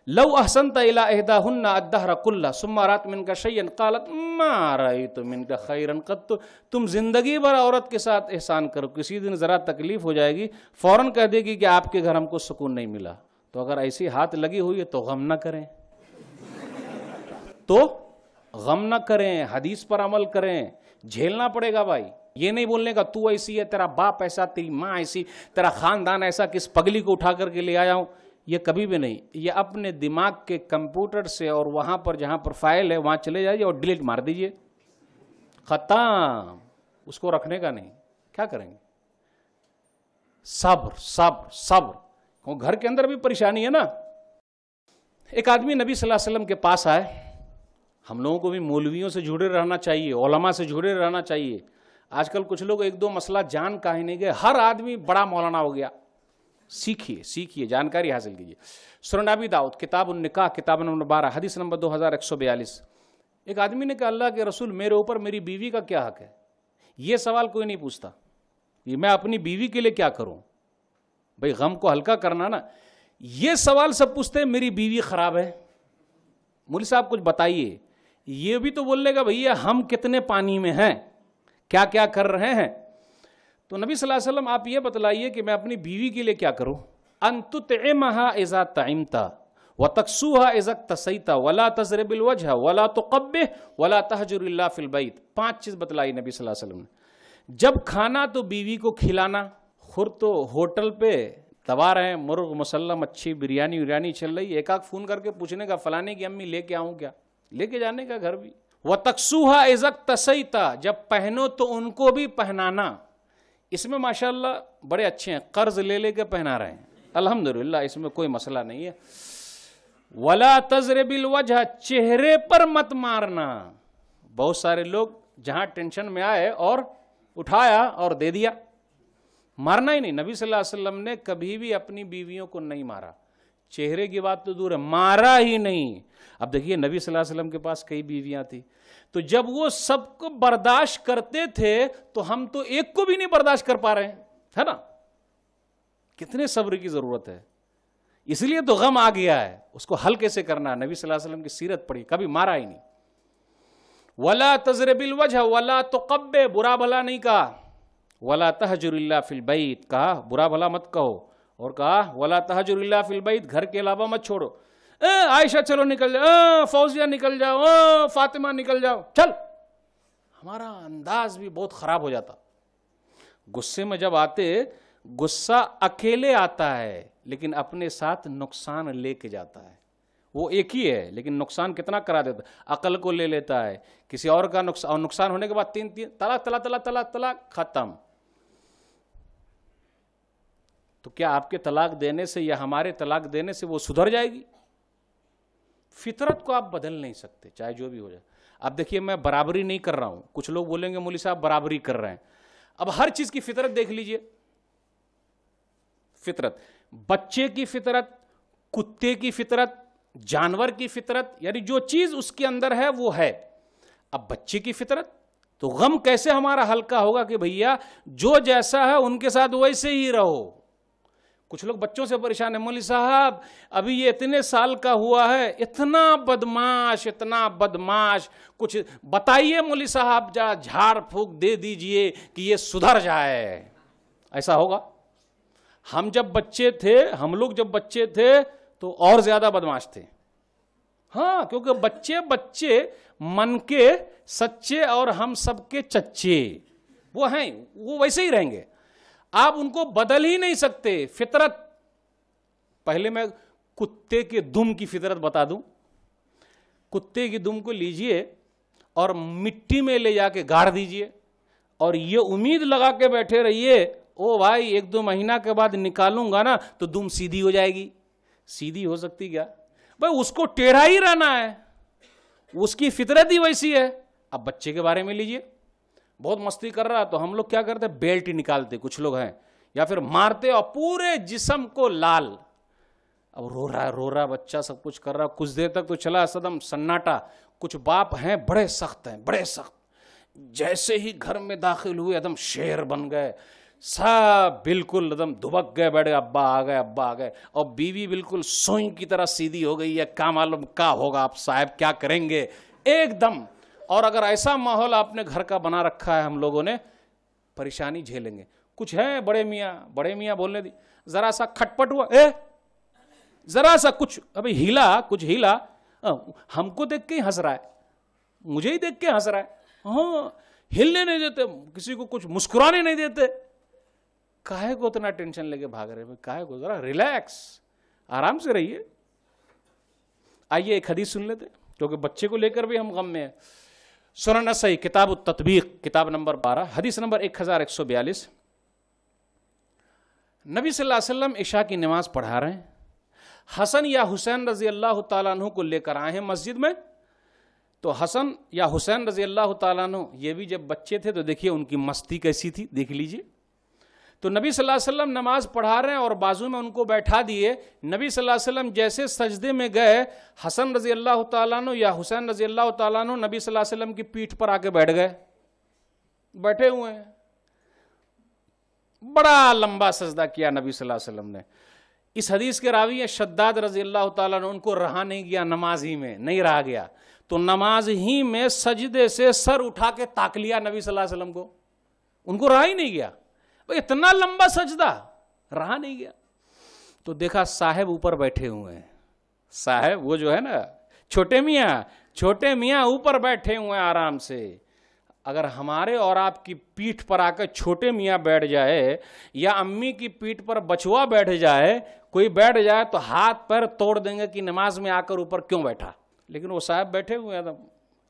لو احسنت الى احداهن الدهر كله ثم رات منك شيئا قالت ما رايت منك خيرا قط، تم زندگی بھر عورت کے ساتھ احسان کرو، کسی دن ذرا تکلیف ہو جائے گی فوراً کہہ دے گی کہ آپ کے گھر ہم کو سکون نہیں ملا۔ تو اگر ایسی ہاتھ لگی ہوئی ہے تو غم نہ کریں، تو غم نہ کریں، حدیث پر عمل کریں، جھیلنا پڑے گا بھائی۔ یہ نہیں بولنے کا تو ایسی ہے، تیرا باپ ایسا، تیری ماں ایسی، تیرا خاندان ایسا، کس پگلی کو اٹھا کر کے لے آیا ہوں، یہ کبھی بھی نہیں۔ یہ اپنے دماغ کے کمپیوٹر سے اور وہاں پر جہاں پر فائل ہے وہاں چلے جائیے اور ڈیلیٹ مار دیجئے، ختم، اس کو رکھنے کا نہیں۔ کیا کریں گے؟ صبر صبر صبر، کیوں گھر کے اندر بھی پریشانی ہے نا۔ ایک آدمی نبی صلی اللہ علیہ وسلم کے پاس آئے۔ ہم لوگوں کو بھی مولویوں سے جڑے رہنا چاہیے، علماء سے جڑے رہنا چاہیے۔ آج کل کچھ لوگ ایک دو مسئلہ جان کا ہی نہیں گئے، ہر آدمی بڑا مولانا ہو گیا۔ سیکھیے سیکھیے، جانکاری حاصل کیجیے۔ سنن ابی داؤد کتاب النکاح کتاب نمبر 12 حدیث نمبر 2142، ایک آدمی نے کہا اللہ کے رسول میرے اوپر میری بیوی کا کیا حق ہے؟ یہ سوال کوئی نہیں پوچھتا، یہ میں اپنی بیوی کے لیے کیا کروں؟ بھئی غم کو ہلکا کرنا نا، یہ سوال سب پوچھتے ہیں میری بیوی خراب ہے، مولوی صاحب کچھ بتائیے۔ یہ بھی تو بولنے کا بھئییا ہم کتنے پانی میں ہیں، کیا کیا کر رہے ہیں۔ تو نبی صلی اللہ علیہ وسلم آپ یہ بتلائیے کہ میں اپنی بیوی کے لیے کیا کروں؟ ان تطعمها اذا طعمت وتكسوها اذا اكتسيت ولا تضرب الوجه ولا تقبح ولا تهجر الا في البيت۔ 5 چیز بتلائی نبی صلی اللہ علیہ وسلم نے۔ جب کھانا تو بیوی کو کھلانا، خود تو ہوٹل پہ دبا رہے ہیں، مرغ مسلم اچھی بریانی چل رہی ہے، ایک آدھ فون کر کے پوچھنے کا فلانے کی امی لے کے آؤں کیا، لے کے جانے کا گھر بھی۔ وَتَكْسُوهَا إِذَا اكْتَسَيْتَ، جب پہنو تو ان کو بھی پہنانا۔ اس میں ماشاءاللہ بڑے اچھے ہیں، قرض لے لے کے پہنا رہے ہیں، الحمدللہ اس میں کوئی مسئلہ نہیں ہے۔ وَلَا تَضْرِبِ الْوَجْهَ، چہرے پر مت مارنا۔ بہت سارے لوگ جہاں ٹینشن میں آئے اور اٹھایا اور دے دیا، مارنا ہی نہیں۔ نبی صلی اللہ علیہ وسلم نے کبھی بھی اپنی بیویوں کو نہیں مارا، چہرے کی بات تو دور ہے، مارا ہی نہیں۔ اب دیکھیے نبی صلی اللہ علیہ وسلم کے پاس کئی بیویاں تھیں، تو جب وہ سب کو برداشت کرتے تھے تو ہم تو ایک کو بھی نہیں برداشت کر پا رہے ہیں، ہے نا؟ کتنے صبر کی ضرورت ہے، اس لیے تو غم آ گیا ہے، اس کو حل کیسے کرنا ہے؟ نبی صلی اللہ علیہ وسلم کی سیرت پڑھی، کبھی مارا ہی نہیں۔ وَلَا تَضْرِبِ الْوَجْهَ وَلَا تُقَبِّحْ، برا بھلا نہیں کہا۔ وَلَا تَهْجُرْ إِلَّا فِي الْبَيْتِ، کہا برا بھلا مت کہو، اور کہا وَلَا تَهْجُرْ إِلَّا فِي الْبَيْتِ، گھر کے علاوہ مت چھوڑو۔ عائشہ چلو نکل جاؤ، فوزیہ نکل جاؤ، فاطمہ نکل جاؤ، چل۔ ہمارا انداز بھی بہت خراب ہو جاتا، غصے میں جب آتے، غصہ اکیلے آتا ہے لیکن اپنے ساتھ نقصان لے کے جاتا ہے۔ وہ ایک ہی ہے لیکن نقصان کتنا کرا دیتا ہے، عقل کو لے لیتا ہے، کسی اور کا نقصان، اور نقصان ہونے کے بعد طلاق طلاق طلاق طلاق طلاق ختم۔ تو کیا آپ کے طلاق دینے سے یا ہمارے طلاق دینے سے وہ سدھر جائے گی؟ فطرت کو آپ بدل نہیں سکتے، چاہے جو بھی ہو جائے۔ اب دیکھیے میں برابری نہیں کر رہا ہوں، کچھ لوگ بولیں گے مولوی صاحب برابری کر رہے ہیں، اب ہر چیز کی فطرت دیکھ لیجئے، فطرت، بچے کی فطرت، کتے کی فطرت، جانور کی فطرت، یعنی جو چیز اس کے اندر ہے وہ ہے۔ اب بچے کی فطرت تو غم کیسے ہمارا ہلکا ہوگا کہ بھیا جو جیسا ہے ان کے ساتھ ویسے ہی رہو۔ کچھ لوگ بچوں سے پریشان ہیں، مولوی صاحب ابھی یہ اتنے سال کا ہوا ہے، اتنا بدماش، کچھ بتائیے مولوی صاحب، جا جھاڑ پھونک دے دیجئے کہ یہ سدھر جائے۔ ایسا ہوگا؟ ہم لوگ جب بچے تھے تو اور زیادہ بدماش تھے، ہاں، کیونکہ بچے من کے سچے اور ہم سب کے چچے وہ ہیں، وہ ویسے ہی رہیں گے، آپ ان کو بدل ہی نہیں سکتے۔ فطرت، پہلے میں کتے کے دم کی فطرت بتا دوں۔ کتے کی دم کو لیجئے اور مٹی میں لے جا کے گاڑ دیجئے اور یہ امید لگا کے بیٹھے رہیے، او بھائی 1-2 مہینہ کے بعد نکالوں گا نا تو دم سیدھی ہو جائے گی۔ سیدھی ہو سکتی کیا بھائی؟ اس کو ٹیڑھا ہی رہنا ہے، اس کی فطرت ہی ویسی ہے۔ اب بچے کے بارے میں لیجئے، بہت مستی کر رہا تو ہم لوگ کیا کرتے؟ بیلٹ ہی نکالتے، کچھ لوگ ہیں، یا پھر مارتے اور پورے جسم کو لال۔ اب رو رہا بچہ، سب کچھ کر رہا، کچھ دیر تک تو چلا صدم سناٹا۔ کچھ باپ ہیں بڑے سخت، جیسے ہی گھر میں داخل ہوئے ایک دم شیر بن گئے، سب بالکل ایک دم دبک گئے، بیٹھ گئے، ابا آ گئے، اور بیوی بالکل سوئی کی طرح سیدھی ہو گئی ہے، کیا معلوم کیا ہوگا، آپ صاحب کیا کریں گے ایک دم۔ اور اگر ایسا ماحول آپ نے گھر کا بنا رکھا ہے، ہم لوگوں نے پریشانی جھیلیں گے۔ کچھ ہیں بڑے میاں بولنے دی، ذرا سا کھٹپٹ ہوا، ذرا سا کچھ ہیلا، ہم کو دیکھ کے ہی ہنس رہا ہے، مجھے ہی دیکھ کے ہنس رہا ہے، ہاں، ہلنے نہیں دیتے، کسی کو کچھ مسکرانے نہیں دیتے۔ کاہے کو اتنا ٹینشن لے کے بھاگ رہے ہیں؟ کاہے کو؟ ذرا ریلیکس، آرام سے رہیے۔ آئیے ایک حدیث سن لیتے، کیونکہ بچے کو لے کر بھی ہم غم میں ہیں۔ سنن نسائی کتاب التطبیق، کتاب نمبر 12، حدیث نمبر 1142۔ نبی صلی اللہ علیہ وسلم عشاء کی نماز پڑھا رہے ہیں، حسن یا حسین رضی اللہ تعالیٰ عنہ کو لے کر آئے ہیں مسجد میں۔ تو حسن یا حسین رضی اللہ تعالیٰ عنہ یہ بھی جب بچے تھے تو دیکھیے ان کی مستی کیسی تھی، دیکھ لیجئے۔ تو نبی صلی اللہ علیہ وسلم نماز پڑھا رہے ہیں اور بازو میں ان کو بیٹھا دیے۔ نبی صلی اللہ علیہ وسلم جیسے سجدے میں گئے، حسن رضی اللہ تعالیٰ عنہ یا حسین رضی اللہ تعالیٰ عنہ نبی صلی اللہ علیہ وسلم کی پیٹھ پر آ کے بیٹھ گئے، بیٹھے ہوئے ہیں۔ بڑا لمبا سجدہ کیا نبی صلی اللہ علیہ وسلم نے۔ اس حدیث کے راوی ہیں شداد رضی اللہ تعالیٰ عنہ، ان کو رہا نہیں گیا، نماز ہی میں نہیں رہا گیا، تو نماز ہی میں سجدے سے سر اٹھا کے تاک لیا نبی صلی اللہ علیہ وسلم کو، ان کو رہا ہی نہیں گیا، اتنا لمبا سجدہ رہا نہیں گیا۔ تو دیکھا صاحب اوپر بیٹھے ہوئے ہیں، صاحب وہ جو ہے نا چھوٹے میاں اوپر بیٹھے ہوئے ہیں آرام سے۔ اگر ہمارے اور آپ کی پیٹھ پر آ کر چھوٹے میاں بیٹھ جائے یا امی کی پیٹھ پر بچوا بیٹھ جائے، کوئی بیٹھ جائے تو ہاتھ پیر توڑ دیں گے کہ نماز میں آ کر اوپر کیوں بیٹھا۔ لیکن وہ صاحب بیٹھے ہوئے ہیں،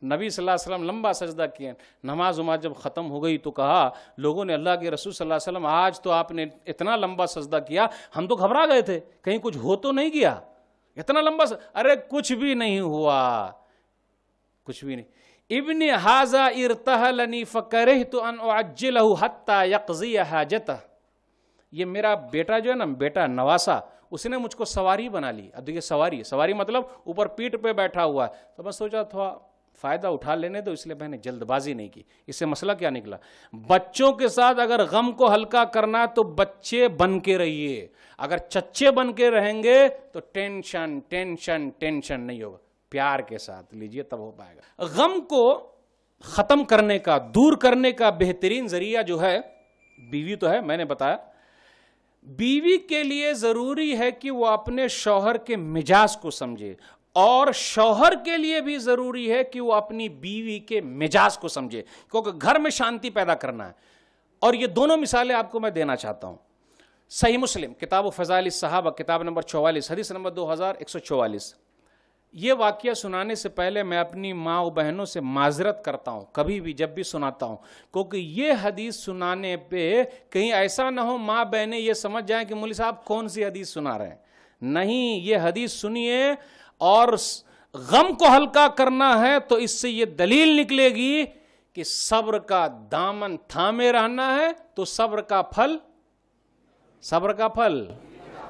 نبی صلی اللہ علیہ وسلم لمبا سجدہ کیے۔ نماز جب ختم ہو گئی تو کہا لوگوں نے، اللہ کے رسول صلی اللہ علیہ وسلم آج تو آپ نے اتنا لمبا سجدہ کیا، ہم تو گھبرا گئے تھے کہیں کچھ ہو تو نہیں گیا، اتنا لمبا ارے کچھ بھی نہیں ہوا، کچھ بھی نہیں۔ ابن ھذا ارتحلنی فکرہت ان اعجلہ حتی یقضی حاجتہ، یہ میرا بیٹا جو ہے نا، بیٹا نواسا، اس نے مجھ کو سواری بنا لی۔ اب دیکھیے سواری مطلب اوپر پیٹھ پہ بیٹھا ہوا ہے، تو میں سوچا تھوڑا فائدہ اٹھا لینے تو، اس لیے میں نے جلد بازی نہیں کی۔ اس سے مسئلہ کیا نکلا؟ بچوں کے ساتھ اگر غم کو ہلکا کرنا تو بچے بن کے رہیے، اگر چچے بن کے رہیں گے تو ٹینشن ٹینشن ٹینشن نہیں ہوگا، پیار کے ساتھ لیجئے تب ہو پائے گا۔ غم کو ختم کرنے کا، دور کرنے کا بہترین ذریعہ جو ہے، بیوی تو ہے، میں نے بتایا، بیوی کے لیے ضروری ہے کہ وہ اپنے شوہر کے مزاج کو سمجھے، اور شوہر کے لیے بھی ضروری ہے کہ وہ اپنی بیوی کے مزاج کو سمجھے، کیونکہ گھر میں شانتی پیدا کرنا ہے۔ اور یہ دونوں مثالیں آپ کو میں دینا چاہتا ہوں۔ صحیح مسلم کتاب و فضائل الصحابہ، کتاب نمبر 44، حدیث نمبر 2144، یہ واقعہ سنانے سے پہلے میں اپنی ماں و بہنوں سے معذرت کرتا ہوں کبھی بھی جب بھی سناتا ہوں، کیونکہ یہ حدیث سنانے پہ کہیں ایسا نہ ہو ماں بہنیں یہ سمجھ جائیں کہ مولوی صاحب کون سی حدیث سنا رہے ہیں۔ نہیں، یہ حدیث سنیے، اور غم کو ہلکا کرنا ہے تو اس سے یہ دلیل نکلے گی کہ صبر کا دامن تھامے رہنا ہے تو صبر کا پھل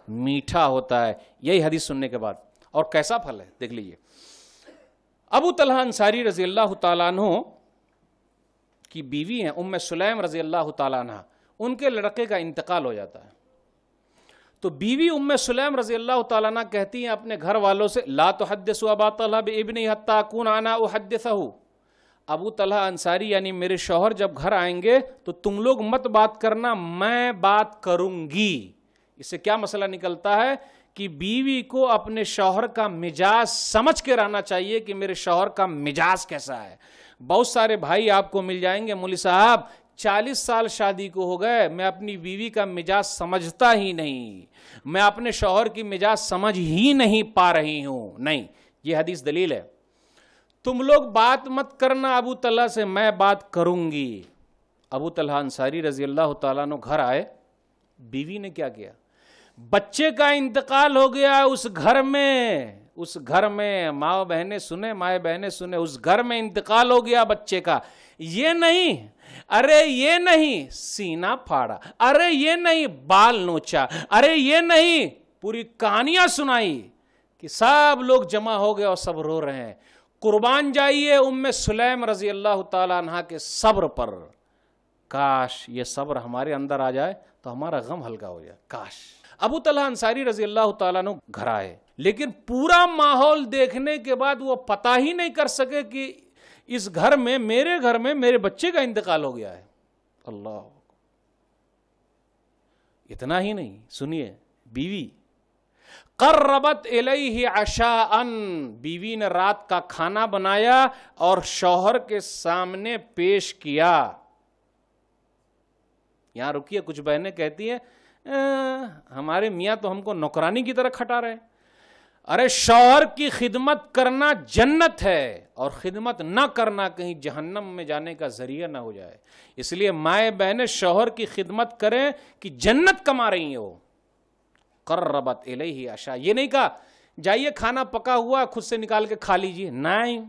میٹھا ہوتا ہے۔ یہی حدیث سننے کے بعد، اور کیسا پھل ہے دیکھ لیجئے۔ ابو طلحہ انصاری رضی اللہ تعالیٰ عنہ کی بیوی ہیں ام سلیم رضی اللہ تعالیٰ عنہ، ان کے لڑکے کا انتقال ہو جاتا ہے، تو بیوی ام سلیم رضی اللہ تعالیٰ عنہ کہتی ہیں اپنے گھر والوں سے لا تحدثوا ابا طلحہ بابنہ حتی اکون انا احدثہ، ابو طلحہ انصاری یعنی میرے شوہر جب گھر آئیں گے تو تم لوگ مت بات کرنا، میں بات کروں گی۔ اس سے کیا مسئلہ نکلتا ہے کہ بیوی کو اپنے شوہر کا مزاج سمجھ کے رہنا چاہیے کہ میرے شوہر کا مزاج کیسا ہے۔ بہت سارے بھائی آپ کو مل جائیں گے، مولوی صاحب 40 سال شادی کو ہو گئے، میں اپنی بیوی کا مزاج سمجھتا ہی نہیں، میں اپنے شوہر کی مزاج سمجھ ہی نہیں پا رہی ہوں۔ نہیں، یہ حدیث دلیل ہے۔ تم لوگ بات مت کرنا ابو طلحہ سے، میں بات کروں گی۔ ابو طلحہ انصاری رضی اللہ تعالیٰ عنہ گھر آئے، بیوی نے کیا کیا؟ بچے کا انتقال ہو گیا اس گھر میں ماں بہنیں سنیں، اس گھر میں انتقال ہو گیا بچے کا۔ یہ نہیں سینہ پھاڑا، ارے یہ نہیں بال نوچا، ارے یہ نہیں پوری کہانیاں سنائی کہ سب لوگ جمع ہو گئے اور سب رو رہے ہیں۔ قربان جائیے ام سلیم رضی اللہ تعالیٰ عنہ کے صبر پر۔ کاش یہ صبر ہمارے اندر آ جائے تو ہمارا غم ہلکا ہو جائے، کاش۔ ابو طلحہ انصاری رضی اللہ تعالیٰ عنہ گھر آئے، لیکن پورا ماحول دیکھنے کے بعد وہ پتہ ہی نہیں کر سکے کہ اس گھر میں میرے بچے کا انتقال ہو گیا ہے۔ اللہ، اتنا ہی نہیں، سنیے، بیوی قربت الیہ عشاء، بیوی نے رات کا کھانا بنایا اور شوہر کے سامنے پیش کیا۔ یہاں رکیے، کچھ بہنیں کہتی ہیں ہمارے میاں تو ہم کو نوکرانی کی طرح کھٹا رہے۔ ارے شوہر کی خدمت کرنا جنت ہے، اور خدمت نہ کرنا کہیں جہنم میں جانے کا ذریعہ نہ ہو جائے۔ اس لیے مائیں بہنیں شوہر کی خدمت کریں کہ جنت کما رہی ہو۔ قربت الیہ عشاء، یہ نہیں کہا جائیے کھانا پکا ہوا خود سے نکال کے کھا لیجیے، نہیں،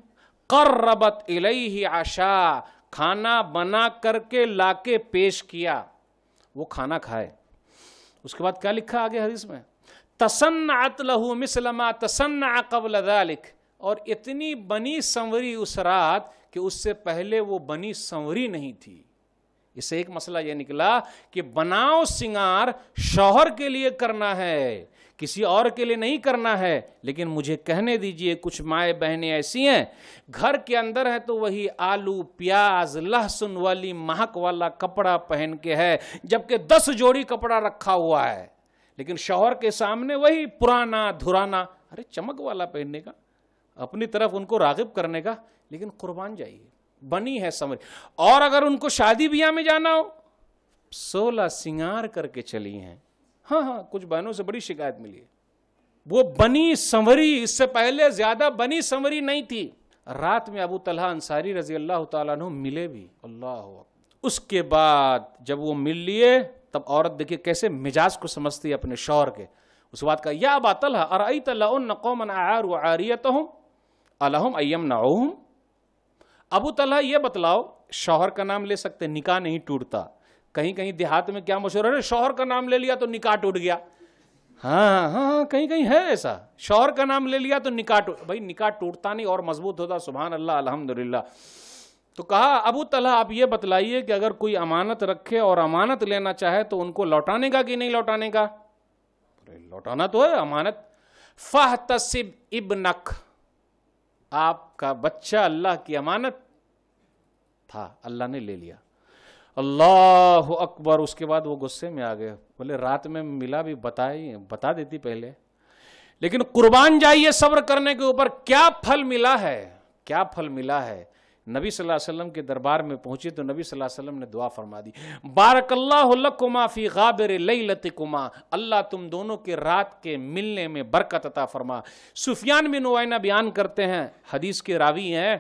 قربت الیہ عشاء، کھانا بنا کر کے لا کے پیش کیا، وہ کھانا کھائے۔ اس کے بعد کیا لکھا آگے حدیث میں؟ تصنعت لہ مثل ما تصنع قبل ذلك، اور اتنی بنی سنوری اس رات کہ اس سے پہلے وہ بنی سنوری نہیں تھی۔ اس سے ایک مسئلہ یہ نکلا کہ بناؤ سنگار شوہر کے لیے کرنا ہے، کسی اور کے لیے نہیں کرنا ہے۔ لیکن مجھے کہنے دیجئے کچھ مائیں بہنیں ایسی ہیں گھر کے اندر ہے تو وہی آلو پیاز لہسن والی مہک والا کپڑا پہن کے ہے، جبکہ 10 جوڑی کپڑا رکھا ہوا ہے، لیکن شوہر کے سامنے وہی پرانا دھرانا، ارے چمک والا پہننے کا، اپنی طرف ان کو راغب کرنے کا۔ لیکن قربان جائیے، بنی ہے سمجھ۔ اور اگر ان کو شادی بیاہ میں جانا ہو 16 سنگار کر کے چلی ہیں۔ ہاں، کچھ بہنوں سے بڑی شکایت ملی ہے، وہ بنی سنوری، اس سے پہلے زیادہ بنی سنوری نہیں تھی۔ رات میں ابو طلحہ انصاری رضی اللہ تعالیٰ عنہ ملے بھی، اللہ اکبر۔ اس کے بعد جب وہ مل لیے تب عورت دیکھیے کیسے مزاج کو سمجھتی ہے اپنے شوہر کے۔ اس بات کا یا ابا طلحہ ارأیت لو ان قوما اعاروا عاریتهم الہم ایمنعوہم، ابو طلحہ یہ بتلاؤ، شوہر کا نام لے سکتے، نکاح نہیں ٹوٹتا۔ کہیں دیہات میں کیا مشہور ہے، شوہر کا نام لے لیا تو نکاح ٹوٹ گیا۔ ہاں، کہیں ہے ایسا، شوہر کا نام لے لیا تو نکاح بھائی نکاح ٹوٹتا نہیں اور مضبوط ہوتا، سبحان اللہ الحمدللہ۔ تو کہا ابو طلحہ آپ یہ بتلائیے کہ اگر کوئی امانت رکھے اور امانت لینا چاہے تو ان کو لوٹانے کا کہ نہیں لوٹانے کا؟ لوٹانا تو ہے امانت۔ فاحتسب ابنک، آپ کا بچہ اللہ کی امانت تھا، اللہ نے لے لیا۔ اللہ اکبر۔ اس کے بعد وہ غصے میں آ گئے، بولے رات میں ملا بھی بتا دیتی پہلے۔ لیکن قربان جائیے صبر کرنے کے اوپر، کیا پھل ملا ہے، کیا پھل ملا ہے۔ نبی صلی اللہ علیہ وسلم کے دربار میں پہنچے تو نبی صلی اللہ علیہ وسلم نے دعا فرما دی، بارک اللہ لکما فی غابر لیلتکما، اللہ تم دونوں کے رات کے ملنے میں برکت عطا فرما۔ سفیان بن عیینہ بیان کرتے ہیں، حدیث کے راوی ہیں،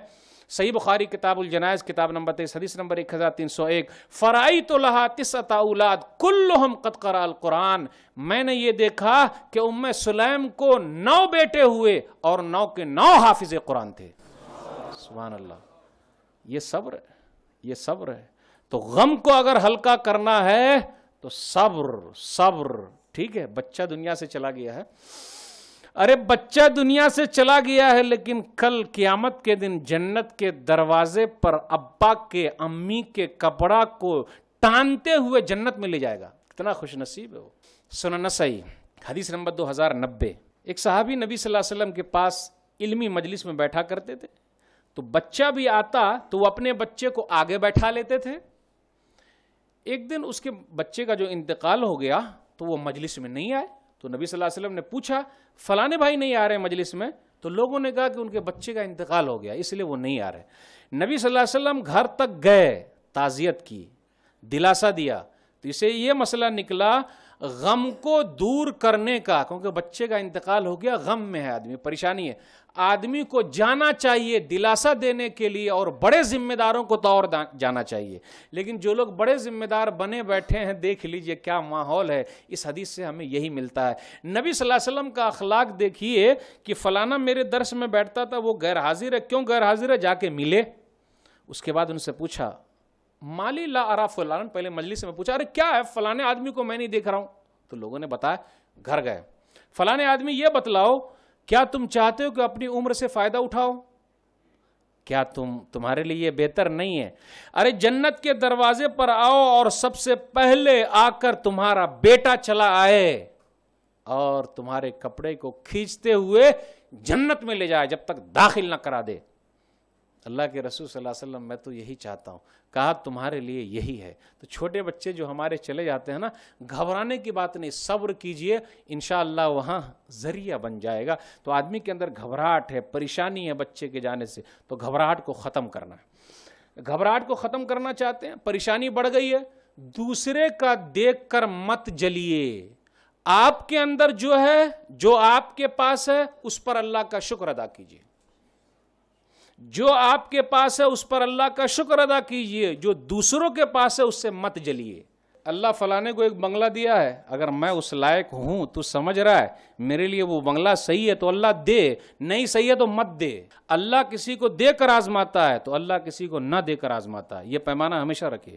صحیح بخاری کتاب الجنائز کتاب نمبر 23 حدیث نمبر 1301، فرأیت لها 9 اولاد کلہم قد قرأ القرآن، میں نے یہ دیکھا کہ ام سلیم کو 9 بیٹے ہوئے اور 9 کے 9 حافظ قرآن تھے۔ سبحان اللہ، یہ صبر ہے، یہ صبر ہے۔ تو غم کو اگر ہلکا کرنا ہے تو صبر صبر، ٹھیک ہے۔ بچہ دنیا سے چلا گیا ہے، ارے بچہ دنیا سے چلا گیا ہے، لیکن کل قیامت کے دن جنت کے دروازے پر ابا کے امی کے کپڑا کو ٹانتے ہوئے جنت میں لے جائے گا، کتنا خوش نصیب ہے وہ۔ سنن نسائی حدیث نمبر 2090، ایک صحابی نبی صلی اللہ علیہ وسلم کے پاس علمی مجلس میں بیٹھا کرتے تھے، تو بچہ بھی آتا تو وہ اپنے بچے کو آگے بیٹھا لیتے تھے۔ ایک دن اس کے بچے کا جو انتقال ہو گیا تو وہ مجلس میں نہیں آئے، تو نبی صلی اللہ علیہ وسلم نے پوچھا فلانے بھائی نہیں آ رہے مجلس میں، تو لوگوں نے کہا کہ ان کے بچے کا انتقال ہو گیا اس لیے وہ نہیں آ رہے۔ نبی صلی اللہ علیہ وسلم گھر تک گئے، تعزیت کی، دلاسا دیا، تو اسے یہ مسئلہ نکلا غم کو دور کرنے کا، کیونکہ بچے کا انتقال ہو گیا، غم میں ہے آدمی، پریشانی ہے، آدمی کو جانا چاہیے دلاسا دینے کے لیے اور بڑے ذمہ داروں کو طور جانا چاہیے، لیکن جو لوگ بڑے ذمہ دار بنے بیٹھے ہیں دیکھ لیجئے کیا ماحول ہے۔ اس حدیث سے ہمیں یہی ملتا ہے۔ نبی صلی اللہ علیہ وسلم کا اخلاق دیکھیے کہ فلانا میرے درس میں بیٹھتا تھا وہ غیر حاضر ہے، کیوں غیر حاضر ہے؟ جا کے ملے۔ اس کے بعد ان سے پوچھا مالی لا ارا فلان، پہلے مجلس میں پوچھا ارے کیا ہے فلانے آدمی کو میں نہیں دیکھ رہا ہوں، تو لوگوں نے بتایا، گھر گئے، فلانے آدمی یہ بتلاؤ کیا تم چاہتے ہو کہ اپنی عمر سے فائدہ اٹھاؤ؟ کیا تمہارے لیے یہ بہتر نہیں ہے؟ ارے جنت کے دروازے پر آؤ اور سب سے پہلے آ کر تمہارا بیٹا چلا آئے اور تمہارے کپڑے کو کھینچتے ہوئے جنت میں لے جائے جب تک داخل نہ کرا دے۔ اللہ کے رسول صلی اللہ علیہ وسلم میں تو یہی چاہتا ہوں، کہا تمہارے لیے یہی ہے۔ تو چھوٹے بچے جو ہمارے چلے جاتے ہیں نا، گھبرانے کی بات نہیں، صبر کیجئے، انشاءاللہ وہاں ذریعہ بن جائے گا۔ تو آدمی کے اندر گھبراہٹ ہے، پریشانی ہے بچے کے جانے سے، تو گھبراہٹ کو ختم کرنا ہے۔ گھبراہٹ کو ختم کرنا چاہتے ہیں، پریشانی بڑھ گئی ہے، دوسرے کا دیکھ کر مت جلیے، آپ کے اندر جو ہے، جو آپ کے پاس ہے اس پر اللہ کا شکر ادا کیجئے، جو آپ کے پاس ہے اس پر اللہ کا شکر ادا کیجئے، جو دوسروں کے پاس ہے اس سے مت جلیے۔ اللہ فلانے کو ایک بنگلہ دیا ہے، اگر میں اس لائق ہوں تو سمجھ رہا ہے میرے لیے وہ بنگلہ صحیح ہے تو اللہ دے، نہیں صحیح ہے تو مت دے۔ اللہ کسی کو دے کر آزماتا ہے تو اللہ کسی کو نہ دے کر آزماتا ہے، یہ پیمانہ ہمیشہ رکھے۔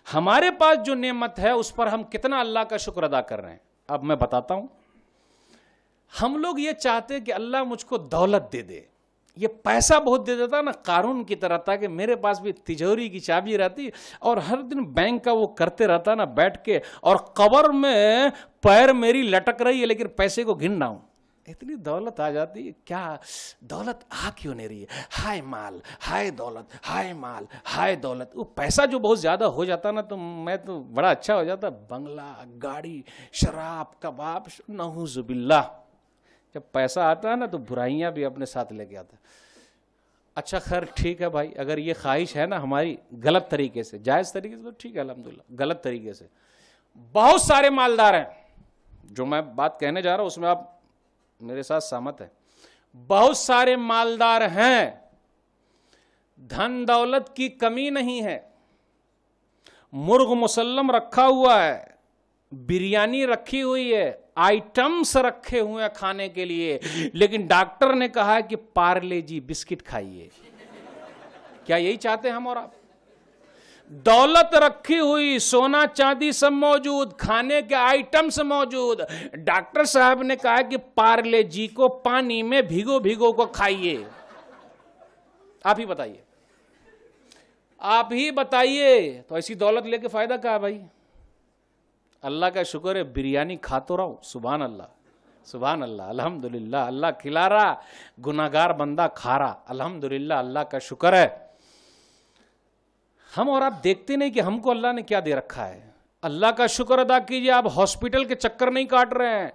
ہمارے پاس جو نعمت ہے اس پر ہم کتنا اللہ کا شکر ادا کر رہے ہیں۔ اب میں بتاتا ہوں، ہم لوگ یہ چاہتے کہ اللہ مجھ کو دولت دے دے، یہ پیسہ بہت دے دیتا نا، قارون کی طرح تھا کہ میرے پاس بھی تجوری کی چابی رہتی اور ہر دن بینک کا وہ کرتے رہتا نا بیٹھ کے، اور قبر میں پیر میری لٹک رہی ہے لیکن پیسے کو گن رہا ہوں۔ اتنی دولت آ جاتی ہے، کیا دولت آ کیوں نہیں رہی ہے؟ ہائے مال، ہائے دولت، ہائے مال، ہائے دولت۔ وہ پیسہ جو بہت زیادہ ہو جاتا نا تو میں تو بڑا اچھا ہو جاتا، بنگلہ، گاڑی، شراب، کباب، نعوذ باللہ۔ جب پیسہ آتا ہے نا تو برائیاں بھی اپنے ساتھ لے کے آتا ہے۔ اچھا خیر ٹھیک ہے بھائی، اگر یہ خواہش ہے نا ہماری غلط طریقے سے، جائز طریقے سے تو ٹھیک ہے الحمدللہ، غلط طریقے سے بہت سارے مالدار ہیں، جو میں بات کہنے جا رہا ہوں اس میں آپ میرے ساتھ سہمت ہیں، بہت سارے مالدار ہیں، دھن دولت کی کمی نہیں ہے، مرغ مسلم رکھا ہوا ہے، بریانی رکھی ہوئی ہے، آئٹمس رکھے ہوئے ہیں کھانے کے لیے، لیکن ڈاکٹر نے کہا ہے کہ پارلے جی بسکٹ کھائیے۔ کیا یہی چاہتے ہیں ہم اور آپ؟ دولت رکھی ہوئی، سونا چاندی سب موجود، کھانے کے آئٹمس موجود، ڈاکٹر صاحب نے کہا کہ پارلے جی کو پانی میں بھیگو بھیگو کو کھائیے۔ آپ ہی بتائیے، آپ ہی بتائیے، تو ایسی دولت لے کے فائدہ کیا بھائی؟ اللہ کا شکر ہے بریانی کھا تو رہا ہوں، سبحان اللہ سبحان اللہ، الحمدللہ، اللہ کھلا رہا، گناہگار بندہ کھا رہا، الحمدللہ، اللہ کا شکر ہے۔ ہم اور آپ دیکھتے نہیں کہ ہم کو اللہ نے کیا دے رکھا ہے۔ اللہ کا شکر ادا کیجئے، آپ ہاسپٹل کے چکر نہیں کاٹ رہے ہیں۔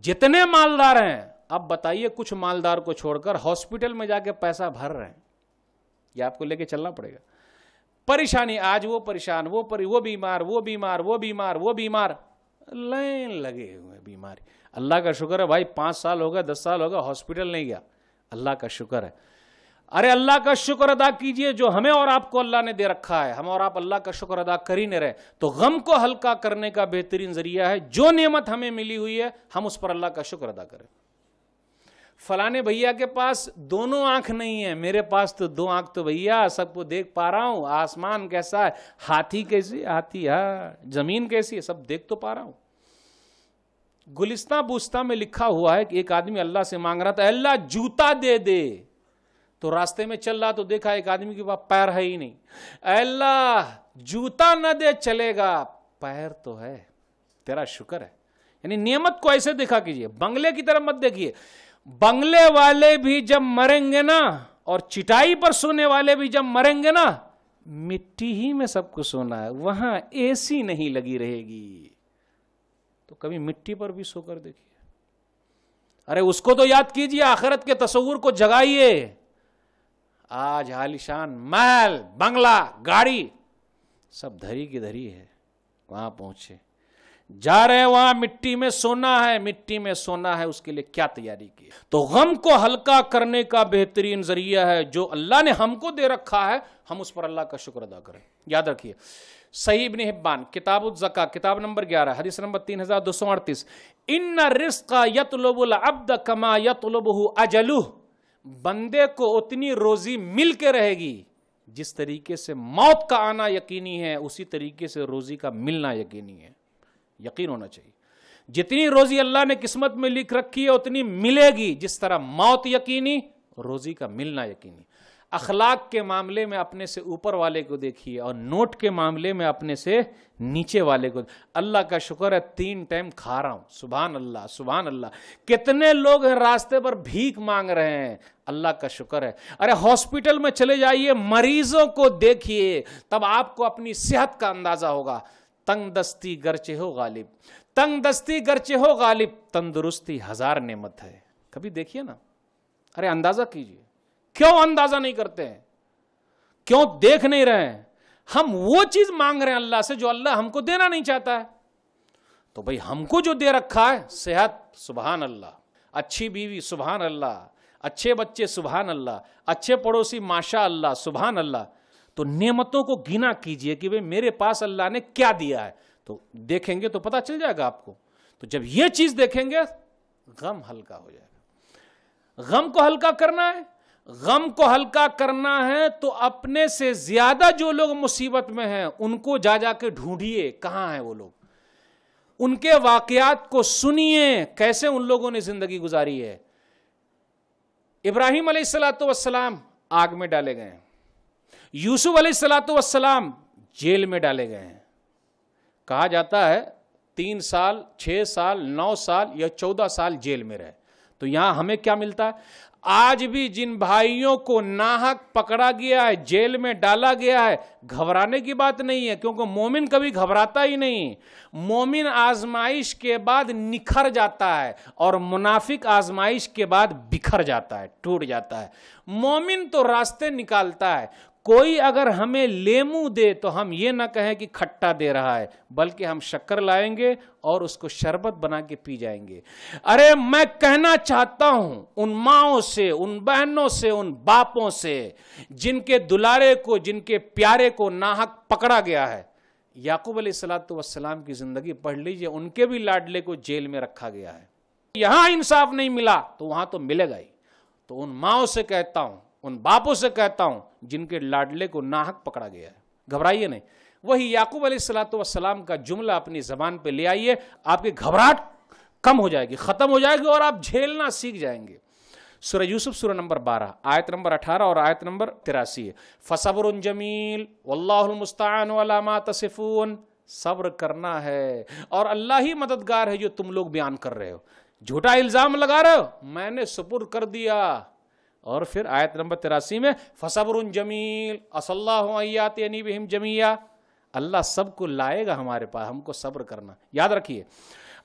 جتنے مالدار ہیں، اب بتائیے کچھ مالدار کو چھوڑ کر ہاسپٹل میں جا کے پیسہ بھر رہے ہیں، یہ آپ کو لے کے چلنا پڑے گا. پریشانی آج وہ پریشان، وہ بیمار، وہ بیمار، وہ بیمار، وہ بیمار، لائن لگے ہوئے بیماری. اللہ کا شکر ہے بھائی 5 سال ہو گئے 10 سال ہو گئے ہاسپٹل نہیں گیا. اللہ کا شکر ہے. ارے اللہ کا شکر ادا کیجئے جو ہمیں اور آپ کو اللہ نے دے رکھا ہے. ہم اور آپ اللہ کا شکر ادا کر ہی نہیں رہے. تو غم کو ہلکا کرنے کا بہترین ذریعہ ہے جو نعمت ہمیں ملی ہوئی ہے ہم اس پر اللہ کا شکر ادا کریں. فلانے بھیا کے پاس دونوں آنکھ نہیں ہے، میرے پاس تو 2 آنکھ تو بھیا سب کو دیکھ پا رہا ہوں. آسمان کیسا ہے، ہاتھی کیسی، ہاتھی ہے، زمین کیسی ہے، سب دیکھ تو پا رہا ہوں. گلستہ بوستہ میں لکھا ہوا ہے کہ ایک آدمی اللہ سے مانگ رہا تھا اللہ جوتا دے دے. تو راستے میں چل رہا تو دیکھا ایک آدمی کے پاس پیر ہے ہی نہیں. اللہ جوتا نہ دے چلے گا، پیر تو ہے، تیرا شکر ہے. یعنی نعمت کو ایسے دیکھا کیجئے، بنگلے کی طرف مت دیکھیے. بنگلے والے بھی جب مریں گے نا اور چٹائی پر سونے والے بھی جب مریں گے نا، مٹی ہی میں سب کو سونا ہے، وہاں اے سی نہیں لگی رہے گی. تو کبھی مٹی پر بھی سو کر دیکھیے. ارے اس کو تو یاد کیجئے، آخرت کے تصور کو جگائیے. آج عالیشان محل، بنگلہ، گاڑی سب دھری کی دھری ہے. وہاں پہنچے، جا رہے ہیں وہاں مٹی میں سونا ہے، مٹی میں سونا ہے. اس کے لیے کیا تیاری کی؟ تو غم کو ہلکا کرنے کا بہترین ذریعہ ہے جو اللہ نے ہم کو دے رکھا ہے ہم اس پر اللہ کا شکر ادا کریں. یاد رکھیے صحیح ابن حبان کتاب الزکاة کتاب نمبر 11 حدیث نمبر 3238 ان الرزق یطلب العبد کما یطلبہ اجلہ. بندے کو اتنی روزی مل کے رہے گی جس طریقے سے موت کا آنا یقینی ہے اسی طریقے سے روزی کا ملنا یقینی ہے. یقین ہونا چاہیے جتنی روزی اللہ نے قسمت میں لکھ رکھی ہے اتنی ملے گی. جس طرح موت یقینی، روزی کا ملنا یقینی. اخلاق کے معاملے میں اپنے سے اوپر والے کو دیکھیے اور نوٹ کے معاملے میں اپنے سے نیچے والے کو. اللہ کا شکر ہے 3 ٹائم کھا رہا ہوں. سبحان اللہ سبحان اللہ. کتنے لوگ ہیں راستے پر بھیک مانگ رہے ہیں. اللہ کا شکر ہے. ارے ہاسپٹل میں چلے جائیے، مریضوں کو دیکھیے، تب آپ کو اپنی صحت کا اندازہ ہوگا. تنگ دستی گرچہ ہو غالب، تنگ دستی گرچہ ہو غالب، تندرستی 1000 نعمت ہے. کبھی دیکھیے نا. ارے اندازہ کیجئے. کیوں اندازہ نہیں کرتے ہیں؟ کیوں دیکھ نہیں رہے ہیں؟ ہم وہ چیز مانگ رہے ہیں اللہ سے جو اللہ ہم کو دینا نہیں چاہتا ہے. تو بھئی ہم کو جو دے رکھا ہے صحت سبحان اللہ، اچھی بیوی سبحان اللہ، اچھے بچے سبحان اللہ، اچھے پڑوسی ماشاء اللہ سبحان اللہ. تو نعمتوں کو گنا کیجئے کہ میرے پاس اللہ نے کیا دیا ہے. تو دیکھیں گے تو پتہ چل جائے گا آپ کو. تو جب یہ چیز دیکھیں گے غم ہلکا ہو جائے گا. غم کو ہلکا کرنا ہے، غم کو ہلکا کرنا ہے تو اپنے سے زیادہ جو لوگ مصیبت میں ہیں ان کو جا کے ڈھونڈیے کہاں ہیں وہ لوگ. ان کے واقعات کو سنیے کیسے ان لوگوں نے زندگی گزاری ہے. ابراہیم علیہ السلام آگ میں ڈالے گئے ہیں، یوسف علیہ السلام جیل میں ڈالے گئے ہیں. کہا جاتا ہے 3 سال 6 سال 9 سال یا 14 سال جیل میں رہے. تو یہاں ہمیں کیا ملتا ہے؟ آج بھی جن بھائیوں کو ناحق پکڑا گیا ہے، جیل میں ڈالا گیا ہے، گھبرانے کی بات نہیں ہے کیونکہ مومن کبھی گھبراتا ہی نہیں. مومن آزمائش کے بعد نکھر جاتا ہے اور منافق آزمائش کے بعد بکھر جاتا ہے، ٹوٹ جاتا ہے. مومن تو راستے نکالتا ہے. کوئی اگر ہمیں لیمو دے تو ہم یہ نہ کہیں کہ کھٹا دے رہا ہے، بلکہ ہم شکر لائیں گے اور اس کو شربت بنا کے پی جائیں گے. ارے میں کہنا چاہتا ہوں ان ماؤں سے، ان بہنوں سے، ان باپوں سے جن کے دلارے کو، جن کے پیارے کو ناحق پکڑا گیا ہے. یعقوب علیہ السلام کی زندگی پڑھ لیجئے، ان کے بھی لاڈلے کو جیل میں رکھا گیا ہے. یہاں انصاف نہیں ملا تو وہاں تو ملے گا ہی. تو ان ماؤں سے کہتا ہوں، ان باپوں سے کہتا ہوں جن کے لاڈلے کو ناحق پکڑا گیا ہے، گھبرائیے نہیں. وہی یعقوب علیہ السلام کا جملہ اپنی زبان پہ لے آئیے، آپ کی گھبراہٹ کم ہو جائے گی، ختم ہو جائے گی اور آپ جھیلنا سیکھ جائیں گے. سورہ یوسف سورہ نمبر 12 آیت نمبر 18 اور آیت نمبر 83 فصبر جمیل واللہ المستعان علی ما تصفون. صبر کرنا ہے اور اللہ ہی مددگار ہے جو تم لوگ بیان کر رہے ہو. جھوٹا الزام لگا رہے ہو، میں نے سپرد کر دیا. اور پھر آیت نمبر 83 میں فصبر جمیل عسى الله ان ياتيني بهم جميعا. اللہ سب کو لائے گا ہمارے پاس، ہم کو صبر کرنا. یاد رکھیے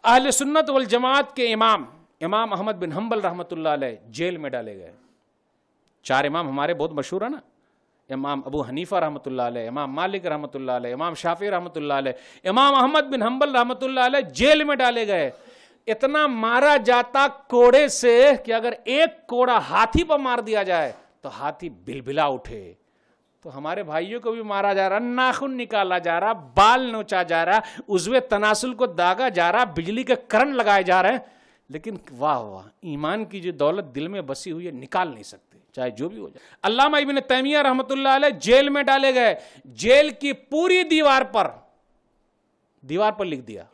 اہل سنت والجماعت کے امام احمد بن حنبل رحمۃ اللہ علیہ جیل میں ڈالے گئے. 4 امام ہمارے بہت مشہور ہیں نا، امام ابو حنیفہ رحمۃ اللہ علیہ، امام مالک رحمۃ اللہ علیہ، امام شافعی رحمۃ اللہ علیہ، امام احمد بن حنبل رحمۃ اللہ علیہ جیل میں ڈالے گئے. اتنا مارا جاتا کوڑے سے کہ اگر ایک کوڑا ہاتھی پر مار دیا جائے تو ہاتھی بلبلا اٹھے. تو ہمارے بھائیوں کو بھی مارا جا رہا، ناخن نکالا جا رہا، بال نوچا جا رہا، عضو تناسل کو داغا جا رہا، بجلی کے کرنٹ لگائے جا رہے ہیں. لیکن واہ واہ، ایمان کی جو دولت دل میں بسی ہوئی ہے نکال نہیں سکتے چاہے جو بھی ہو جائے. علامہ ابن تیمیہ رحمۃ اللہ علیہ جیل میں ڈالے گئے. جیل کی پوری دیوار پر لکھ دیا.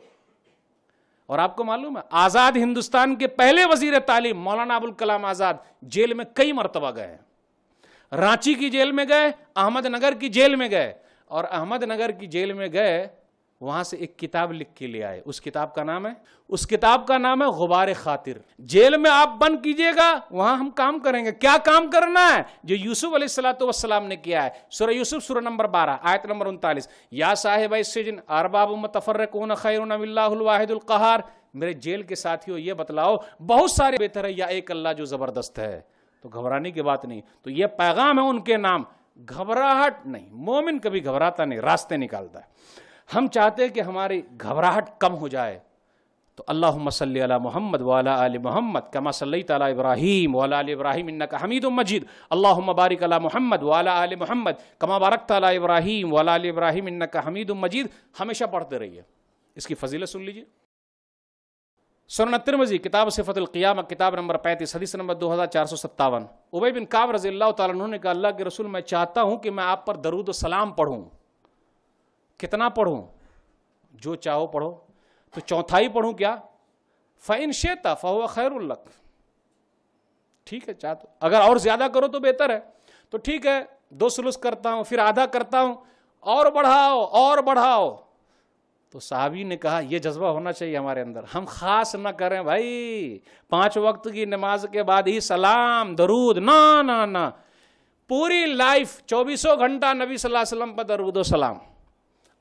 اور آپ کو معلوم ہے آزاد ہندوستان کے پہلے وزیر تعلیم مولانا ابوالکلام آزاد جیل میں کئی مرتبہ گئے. رانچی کی جیل میں گئے، احمد نگر کی جیل میں گئے، اور احمد نگر کی جیل میں گئے وہاں سے ایک کتاب لکھ کے لے آئے. اس کتاب کا نام ہے غبار خاطر. جیل میں آپ بند کیجئے گا، وہاں ہم کام کریں گے. کیا کام کرنا ہے؟ جو یوسف علیہ السلام نے کیا ہے. سورہ یوسف سورہ نمبر 12 آیت نمبر 39، یا صاحب السجن ارباب متفرقون خیر ام اللہ الواحد القہار. میرے جیل کے ساتھیوں یہ بتلاؤ بہت سارے بہتر ہے یا ایک اللہ جو زبردست ہے. تو گھبرانے کی بات نہیں. تو یہ پیغام ہے ان کے نام، گھبراہٹ نہیں. مومن کبھی گھبراتا نہیں، راستے نکالتا ہے. ہم چاہتے ہیں کہ ہماری گھبراہٹ کم ہو جائے. تو اللہم صلی علی محمد وعلی آل محمد کما صلیت علی ابراہیم وعلی آل ابراہیم انک حمید مجید. اللہم بارک علی محمد وعلی آل محمد کما بارکت علی ابراہیم وعلی آل ابراہیم انک حمید مجید. ہمیشہ پڑھتے رہیے. اس کی فضیلت سن لیجیے. سنن الترمذی کتاب صفت القیامہ کتاب نمبر 35 حدیث نمبر 2457. ابی بن کعب رضی اللہ تعالیٰ عنہ نے کہا اللہ کے رسول میں چاہتا ہوں کہ میں آپ پر درود و سلام پڑھوں. کتنا پڑھوں؟ جو چاہو پڑھو. تو چوتھائی پڑھوں کیا؟ فَإِن شِئْتَ فَهُوَ خَيْرٌ لَكَ. ٹھیک ہے چاہتا، اگر اور زیادہ کرو تو بہتر ہے. تو ٹھیک ہے 2 ثلث کرتا ہوں، پھر آدھا کرتا ہوں، اور بڑھاؤ. تو صحابی نے کہا یہ جذبہ ہونا چاہیے ہمارے اندر. ہم خاص نہ کریں بھائی 5 وقت کی نماز کے بعد ہی سلام درود، نہ پوری لائف 24 گھنٹہ نبی صلی اللہ علیہ وسلم پر درود و سلام.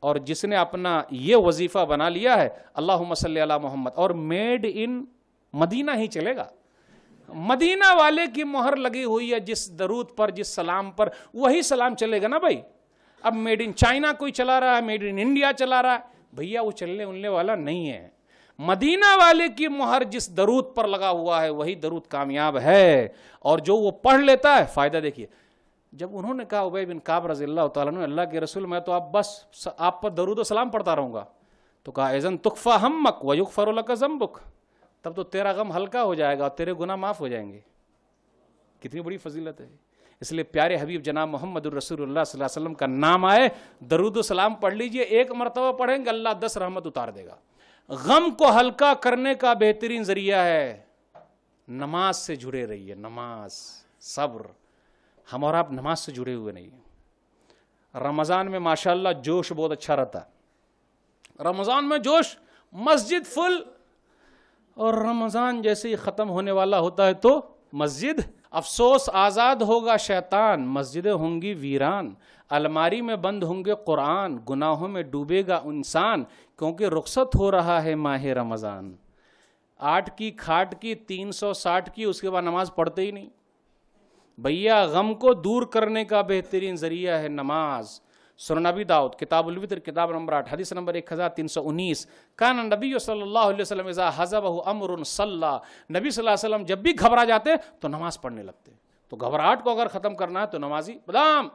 اور جس نے اپنا یہ وظیفہ بنا لیا ہے اللہم صلی علی محمد، اور میڈ ان مدینہ ہی چلے گا. مدینہ والے کی مہر لگی ہوئی ہے جس درود پر، جس سلام پر، وہی سلام چلے گا نا بھائی. اب میڈ ان چائنا کوئی چلا رہا ہے، میڈ ان انڈیا چلا رہا ہے، بھیا وہ چلنے اولنے والا نہیں ہے. مدینہ والے کی مہر جس درود پر لگا ہوا ہے وہی درود کامیاب ہے. اور جو وہ پڑھ لیتا ہے فائدہ دیکھیے. جب انہوں نے کہا ابی بن کعب رضی اللہ تعالیٰ عنہ اللہ کے رسول میں تو آپ پر درود و سلام پڑھتا رہوں گا. تو کہا اذن تکفی ہمک ویغفر لک ذنبک. تب تو تیرا غم ہلکا ہو جائے گا اور تیرے گناہ معاف ہو جائیں گے. کتنی بڑی فضیلت ہے. اس لیے پیارے حبیب جناب محمد الرسول اللہ صلی اللہ علیہ وسلم کا نام آئے درود و سلام پڑھ لیجئے. ایک مرتبہ پڑھیں گے اللہ 10 رحمت اتار دے گا. غم کو ہلکا کرنے کا بہترین ذریعہ ہے نماز سے جڑے رہیے. نماز، صبر. ہم اور آپ نماز سے جڑے ہوئے نہیں. رمضان میں ماشاءاللہ جوش بہت اچھا رہتا ہے. رمضان میں جوش، مسجد فل. اور رمضان جیسے ہی ختم ہونے والا ہوتا ہے تو مسجد افسوس، آزاد ہوگا شیطان، مسجدیں ہوں گی ویران، الماری میں بند ہوں گے قرآن، گناہوں میں ڈوبے گا انسان کیونکہ رخصت ہو رہا ہے ماہ رمضان. 8 کی کھاٹ کی 360 کی، اس کے بعد نماز پڑھتے ہی نہیں. بھیا غم کو دور کرنے کا بہترین ذریعہ ہے نماز. سنن ابی داؤد کتاب الوتر کتاب نمبر 8 حدیث نمبر 1319. کان نبی صلی اللہ علیہ وسلم اذا حزبہ امر صلی. نبی صلی اللہ علیہ وسلم جب بھی گھبرا جاتے تو نماز پڑھنے لگتے. تو گھبراہٹ کو اگر ختم کرنا ہے تو نمازی بدام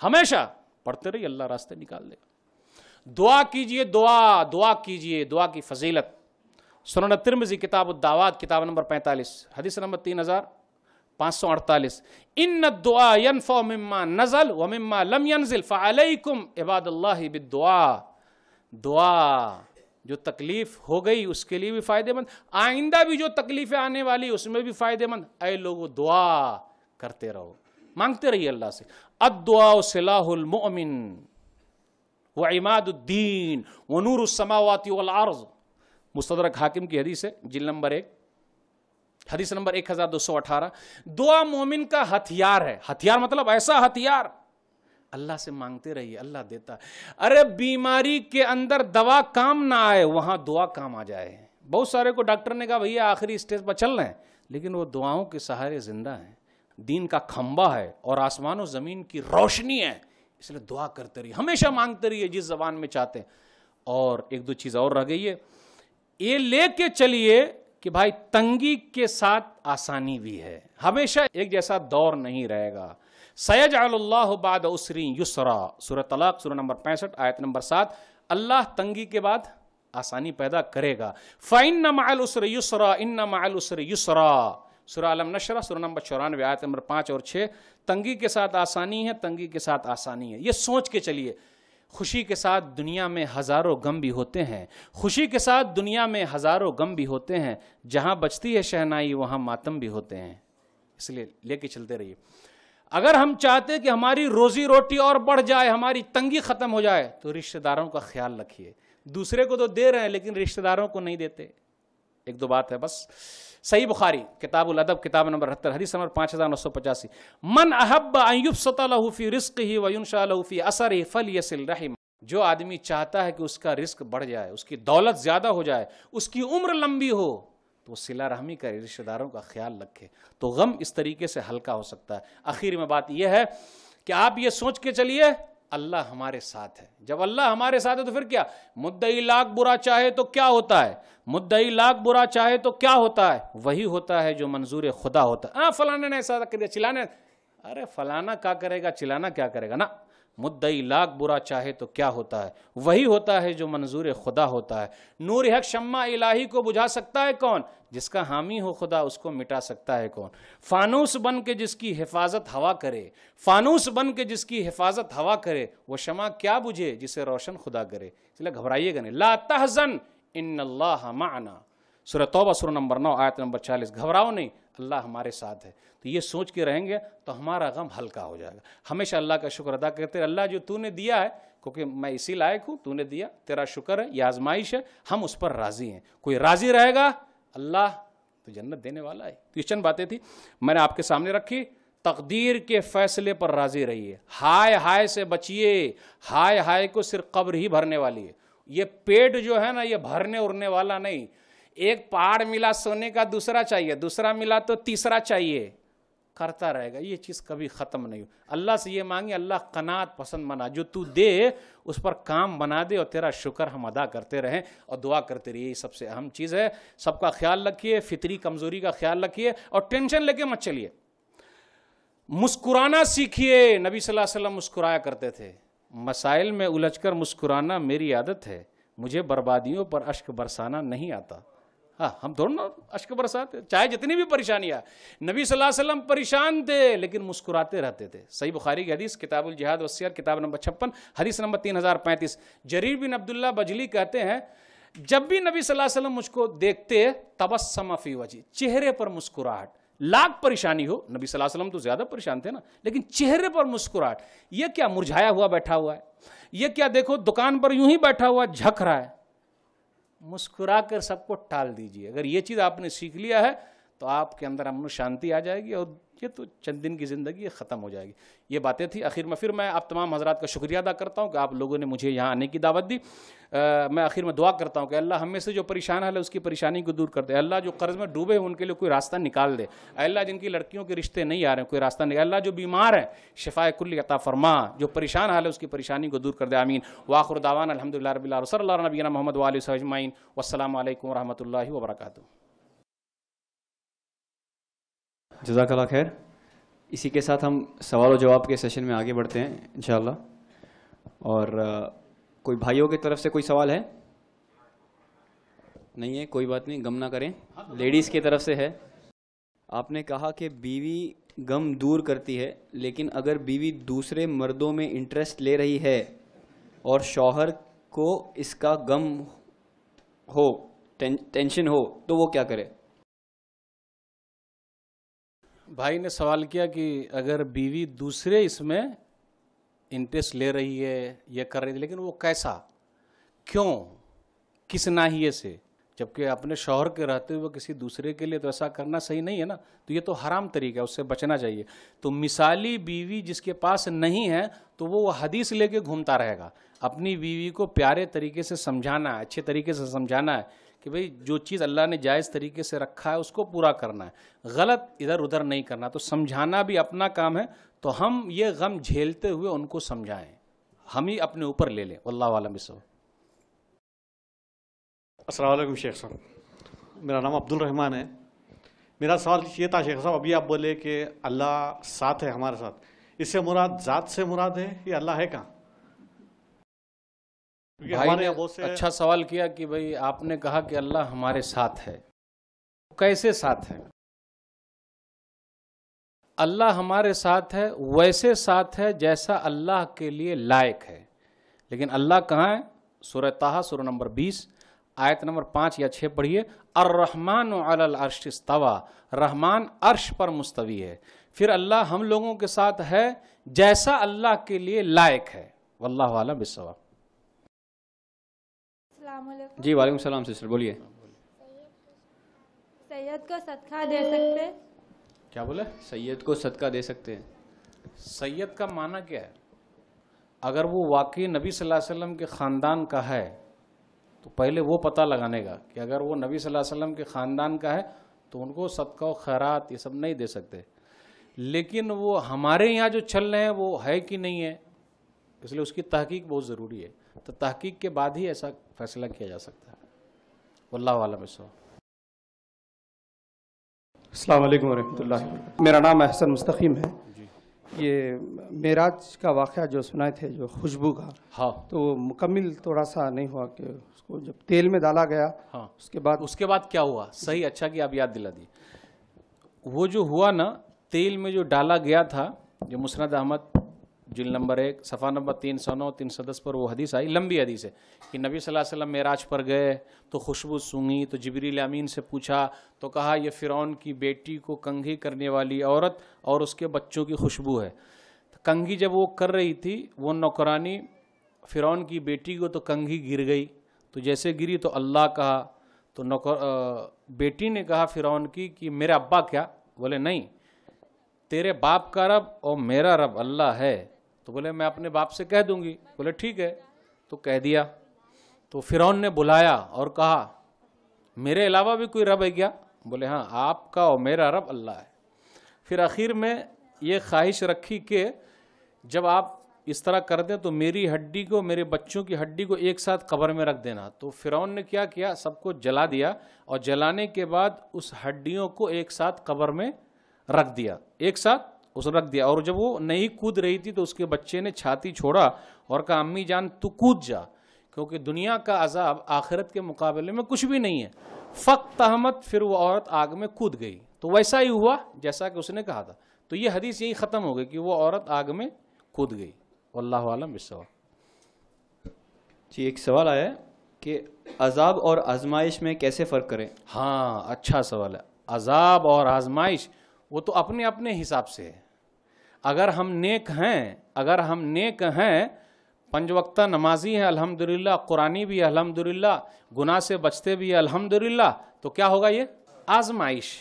ہمیشہ پڑھتے رہیے، اللہ راستے نکال دے. دعا کیجئے، دعا کیجئے، دعا کی فضیلت. سنن الترمذی کتاب الدعوات کتاب نمبر 45 حدیث نمبر 3548. ان الدعاء ينفع مما نزل ومما لم ينزل فعليكم عباد اللہ بالدعاء. دعا جو تکلیف ہو گئی اس کے لیے بھی فائدے مند، آئندہ بھی جو تکلیفیں آنے والی اس میں بھی فائدے مند. اے لوگو دعا کرتے رہو، مانگتے رہیے اللہ سے. الدعاء سلاح المؤمن وعماد الدین ونور السماوات والارض. مستدرک حاکم کی حدیث ہے جلد نمبر 1 حدیث نمبر 1218. دعا مومن کا ہتھیار ہے. ہتھیار مطلب ایسا ہتھیار، اللہ سے مانگتے رہیے، اللہ دیتا ہے. ارے بیماری کے اندر دوا کام نہ آئے، وہاں دعا کام آ جائے. بہت سارے کو ڈاکٹر نے کہا بھیا آخری اسٹیج پر چل رہے ہیں، لیکن وہ دعاؤں کے سہارے زندہ ہیں. دین کا کھمبا ہے اور آسمان و زمین کی روشنی ہے، اس لیے دعا کرتے رہیے، ہمیشہ مانگتے رہیے جس زبان میں چاہتے ہیں۔ اور ایک دو چیز اور رہ گئی ہے، یہ لے کے چلیے کہ بھائی تنگی کے ساتھ آسانی بھی ہے، ہمیشہ ایک جیسا دور نہیں رہے گا۔ سَيَجْعَلُ اللَّهُ بَعْدَ عُسْرٍ يُسْرًا، سورہ طلاق سورہ نمبر 65 آیت نمبر 7، اللہ تنگی کے بعد آسانی پیدا کرے گا۔ فَإِنَّ مَعَ الْعُسْرِ يُسْرًا إِنَّ مَعَ الْعُسْرِ يُسْرًا، سورہ علم نشرہ سورہ نمبر 94 آیت نمبر 5 اور 6، تنگی کے ساتھ آسانی ہے، تنگی کے ساتھ آسانی ہے۔ یہ سوچ کے چلیے، خوشی کے ساتھ دنیا میں ہزاروں غم بھی ہوتے ہیں، خوشی کے ساتھ دنیا میں ہزاروں غم بھی ہوتے ہیں، جہاں بجتی ہے شہنائی وہاں ماتم بھی ہوتے ہیں، اس لیے لے کے چلتے رہیے۔ اگر ہم چاہتے کہ ہماری روزی روٹی اور بڑھ جائے، ہماری تنگی ختم ہو جائے، تو رشتہ داروں کا خیال رکھیے۔ دوسرے کو تو دے رہے ہیں لیکن رشتہ داروں کو نہیں دیتے۔ ایک دو بات ہے بس۔ صحیح بخاری کتاب الادب کتاب نمبر 78 حدیث نمبر 5985، من احب ان یبسط له فی رزقه وینشا له فی اثره فلیصل رحم، جو آدمی چاہتا ہے کہ اس کا رزق بڑھ جائے، اس کی دولت زیادہ ہو جائے، اس کی عمر لمبی ہو، تو وہ صلہ رحمی کرے، رشتہ داروں کا خیال رکھے، تو غم اس طریقے سے ہلکا ہو سکتا ہے۔ آخر میں بات یہ ہے کہ آپ یہ سوچ کے چلیے اللہ ہمارے ساتھ ہے۔ جب اللہ ہمارے ساتھ ہے تو پھر کیا؟ مدعی لاکھ برا چاہے تو کیا ہوتا ہے؟ مدعی لاکھ برا چاہے تو کیا ہوتا ہے؟ وہی ہوتا ہے جو منظور خدا ہوتا ہے۔ فلانے نے ایسا کر دیا، چلانے، ارے فلانا کیا کرے گا، چلانا کیا کرے گا نا۔ مدعی لاکھ برا چاہے تو کیا ہوتا ہے؟ وہی ہوتا ہے جو منظور خدا ہوتا ہے۔ نور حق شمع الہی کو بجھا سکتا ہے کون؟ جس کا حامی ہو خدا، اس کو مٹا سکتا ہے کون؟ فانوس بن کے جس کی حفاظت ہوا کرے، فانوس بن کے جس کی حفاظت ہوا کرے، وہ شمع کیا بجھے جسے روشن خدا کرے۔ اس لیے گھبرائیے گا نہیں۔ لا تحزن ان اللہ معنا، سورہ توبہ سورہ نمبر 9 آیت نمبر 40، گھبراؤ نہیں، اللہ ہمارے ساتھ ہے۔ تو یہ سوچ کے رہیں گے تو ہمارا غم ہلکا ہو جائے گا۔ ہمیشہ اللہ کا شکر ادا کرتے ہیں، اللہ جو تو نے دیا ہے، کیونکہ میں اسی لائق ہوں، تو نے دیا، تیرا شکر ہے، یہ آزمائش ہے، ہم اس پر راضی ہیں۔ کوئی راضی رہے گا اللہ تو جنت دینے والا ہے۔ تو یہ چند باتیں تھی میں نے آپ کے سامنے رکھی۔ تقدیر کے فیصلے پر راضی رہیے، ہائے ہائے سے بچیے، ہائے ہائے کو صرف قبر ہی بھرنے والی ہے۔ یہ پیٹ جو ہے نا، یہ بھرنے اڑنے والا نہیں۔ ایک پہاڑ ملا سونے کا، دوسرا چاہیے، دوسرا ملا تو تیسرا چاہیے، کرتا رہے گا، یہ چیز کبھی ختم نہیں ہو۔ اللہ سے یہ مانگے اللہ قناعت پسند بنا، جو تو دے اس پر کام بنا دے، اور تیرا شکر ہم ادا کرتے رہیں اور دعا کرتے رہیے۔ یہ سب سے اہم چیز ہے۔ سب کا خیال رکھیے، فطری کمزوری کا خیال رکھیے، اور ٹینشن لے کے مت چلیے۔ مسکرانا سیکھیے، نبی صلی اللہ علیہ وسلم مسکرایا کرتے تھے۔ مسائل میں الجھ کر مسکرانا میری عادت ہے، مجھے بربادیوں پر اشک برسانا نہیں آتا۔ ہاں، ہم دونوں اشک برساتے، چاہے جتنی بھی پریشانی آئے۔ نبی صلی اللہ علیہ وسلم پریشان تھے لیکن مسکراتے رہتے تھے۔ صحیح بخاری کی حدیث کتاب الجہاد والسیر کتاب نمبر 56 حدیث نمبر 3035، جریر بن عبداللہ بجلی کہتے ہیں جب بھی نبی صلی اللہ علیہ وسلم مجھ کو دیکھتے تبسم فی وجہی، چہرے پر مسکراہٹ، لاکھ پریشانی ہو، نبی صلی اللہ علیہ وسلم تو زیادہ پریشان تھے نا، لیکن چہرے پر مسکراہٹ۔ یہ کیا مرجھایا ہوا بیٹھا ہوا ہے؟ یہ کیا دیکھو دکان پر یوں ہی بیٹھا ہوا جھک رہا ہے؟ مسکرا کر سب کو ٹال دیجیے۔ اگر یہ چیز آپ نے سیکھ لیا ہے تو آپ کے اندر امن و شانتی آ جائے گی، اور یہ تو چند دن کی زندگی یہ ختم ہو جائے گی۔ یہ باتیں تھی۔ آخر میں پھر میں آپ تمام حضرات کا شکریہ ادا کرتا ہوں کہ آپ لوگوں نے مجھے یہاں آنے کی دعوت دی۔ میں آخر میں دعا کرتا ہوں کہ اللہ ہم میں سے جو پریشان ہے اس کی پریشانی کو دور کر دے۔ اللہ جو قرض میں ڈوبے ہیں ان کے لیے کوئی راستہ نکال دے۔ اللہ جن کی لڑکیوں کے رشتے نہیں آ رہے ہیں کوئی راستہ نکال۔ اللہ جو بیمار ہیں شفائے کلی عطا فرما، جو پریشان حال ہے اس کی پریشانی کو دور کر دے، آمین۔ وآخر دعوانا الحمدللہ رب العالمین، صلی اللہ علیہ نبینا محمد وآلہ وصحبہ اجمعین، والسلام علیکم ورحمۃ اللہ وبرکاتہ۔ جزاک اللہ خیر۔ اسی کے ساتھ ہم سوال و جواب کے سیشن میں آگے بڑھتے ہیں انشاءاللہ۔ اور کوئی بھائیوں کی طرف سے کوئی سوال ہے؟ نہیں ہے، کوئی بات نہیں، غم نہ کریں۔ لیڈیز کی طرف سے ہے۔ آپ نے کہا کہ بیوی غم دور کرتی ہے، لیکن اگر بیوی دوسرے مردوں میں انٹرسٹ لے رہی ہے اور شوہر کو اس کا غم ہو، ٹینشن ہو، تو وہ کیا کرے؟ بھائی نے سوال کیا کہ اگر بیوی دوسرے اس میں انٹرسٹ لے رہی ہے، یہ کر رہی ہے، لیکن وہ کیسا، کیوں، کس ناحیے سے، جبکہ اپنے شوہر کے رہتے ہوئے کسی دوسرے کے لیے تو ایسا کرنا صحیح نہیں ہے نا، تو یہ تو حرام طریقہ ہے، اس سے بچنا چاہیے۔ تو مثالی بیوی جس کے پاس نہیں ہے تو وہ حدیث لے کے گھومتا رہے گا۔ اپنی بیوی کو پیارے طریقے سے سمجھانا ہے، اچھے طریقے سے سمجھانا ہے کہ بھئی جو چیز اللہ نے جائز طریقے سے رکھا ہے اس کو پورا کرنا ہے، غلط ادھر ادھر نہیں کرنا. تو سمجھانا بھی اپنا کام ہے، تو ہم یہ غم جھیلتے ہوئے ان کو سمجھائیں، ہم ہی اپنے اوپر لے لیں. واللہ اعلم بالصواب. السلام علیکم شیخ صاحب، میرا نام عبد الرحمن ہے. میرا سوال یہ تھا شیخ صاحب، ابھی آپ بولے کہ اللہ ساتھ ہے ہمارے ساتھ، اس سے مراد ذات سے مراد ہے یا اللہ ہے کہاں؟ کیونکہ بھائی ہمارے نے یہاں بہت سے اچھا سوال کیا کہ بھئی آپ نے کہا کہ اللہ ہمارے ساتھ ہے، کیسے ساتھ ہے؟ اللہ ہمارے ساتھ ہے ویسے ساتھ ہے جیسا اللہ کے لیے لائق ہے. لیکن اللہ کہاں ہے؟ سورہ طٰہٰ سورہ نمبر 20 آیت نمبر 5 یا 6 پڑھیے. الرحمن علی العرش استویٰ، رحمان عرش پر مستوی ہے. پھر اللہ ہم لوگوں کے ساتھ ہے جیسا اللہ کے لیے لائق ہے. واللہ اعلم بالصواب. السلام علیکم. جی وعلیکم السلام سسٹر، بولیے. سید کو صدقہ دے سکتے؟ کیا بولے؟ سید کو صدقہ دے سکتے ہیں. سید کا معنی کیا ہے؟ اگر وہ واقعی نبی صلی اللہ علیہ وسلم کے خاندان کا ہے تو پہلے وہ پتہ لگانے گا کہ اگر وہ نبی صلی اللہ علیہ وسلم کے خاندان کا ہے تو ان کو صدقہ و خیرات یہ سب نہیں دے سکتے. لیکن وہ ہمارے یہاں جو چل رہے ہیں وہ ہے کہ نہیں ہے، اس لیے اس کی تحقیق بہت ضروری ہے. تو تحقیق کے بعد ہی ایسا فیصلہ کیا جا سکتا ہے. واللہ اعلم بالصواب. السلام علیکم ورحمۃ اللہ وبرکاتہ. میرا نام احسن مستقیم ہے. یہ معراج کا واقعہ جو سنائے تھے، جو خوشبو کا، ہاں تو وہ مکمل تھوڑا سا نہیں ہوا کہ اس کو جب تیل میں ڈالا گیا ہاں اس کے بعد کیا ہوا؟ صحیح، اچھا کہ آپ یاد دلا دی. وہ جو ہوا نا، تیل میں جو ڈالا گیا تھا، جو مسند احمد جلد نمبر 1 صفحہ نمبر 309 310 پر وہ حدیث آئی، لمبی حدیث ہے کہ نبی صلی اللہ علیہ وسلم معراج پر گئے تو خوشبو سونگی تو جبریل امین سے پوچھا تو کہا یہ فرعون کی بیٹی کو کنگھی کرنے والی عورت اور اس کے بچوں کی خوشبو ہے. کنگھی جب وہ کر رہی تھی وہ نوکرانی فرعون کی بیٹی کو، تو کنگھی گر گئی. تو جیسے گری تو اللہ کہا، تو بیٹی نے کہا فرعون کی کہ میرے ابا کیا؟ بولے نہیں، تیرے باپ کا رب اور میرا رب اللہ ہے. تو بولے میں اپنے باپ سے کہہ دوں گی. بولے ٹھیک ہے. تو کہہ دیا. تو فرعون نے بلایا اور کہا میرے علاوہ بھی کوئی رب ہے کیا؟ بولے ہاں، آپ کا اور میرا رب اللہ ہے. پھر آخر میں یہ خواہش رکھی کہ جب آپ اس طرح کر دیں تو میری ہڈی کو، میرے بچوں کی ہڈی کو ایک ساتھ قبر میں رکھ دینا. تو فرعون نے کیا کیا؟ سب کو جلا دیا، اور جلانے کے بعد اس ہڈیوں کو ایک ساتھ قبر میں رکھ دیا، ایک ساتھ اس رکھ دیا. اور جب وہ نہیں کود رہی تھی تو اس کے بچے نے چھاتی چھوڑا اور کہا امی جان تو کود جا، کیونکہ دنیا کا عذاب آخرت کے مقابلے میں کچھ بھی نہیں ہے. فقط احمد، پھر وہ عورت آگ میں کود گئی. تو ویسا ہی ہوا جیسا کہ اس نے کہا تھا. تو یہ حدیث یہی ختم ہو گئی کہ وہ عورت آگ میں کود گئی. واللہ اعلم بالصواب. جی ایک سوال آیا ہے کہ عذاب اور آزمائش میں کیسے فرق کریں؟ ہاں اچھا سوال ہے. عذاب اور آزمائش وہ تو اپنے اپنے حساب سے ہے. اگر ہم نیک ہیں، 5 وقتہ نمازی ہیں الحمدللہ، قرآنی بھی الحمدللہ، گناہ سے بچتے بھی الحمدللہ، تو کیا ہوگا؟ یہ آزمائش.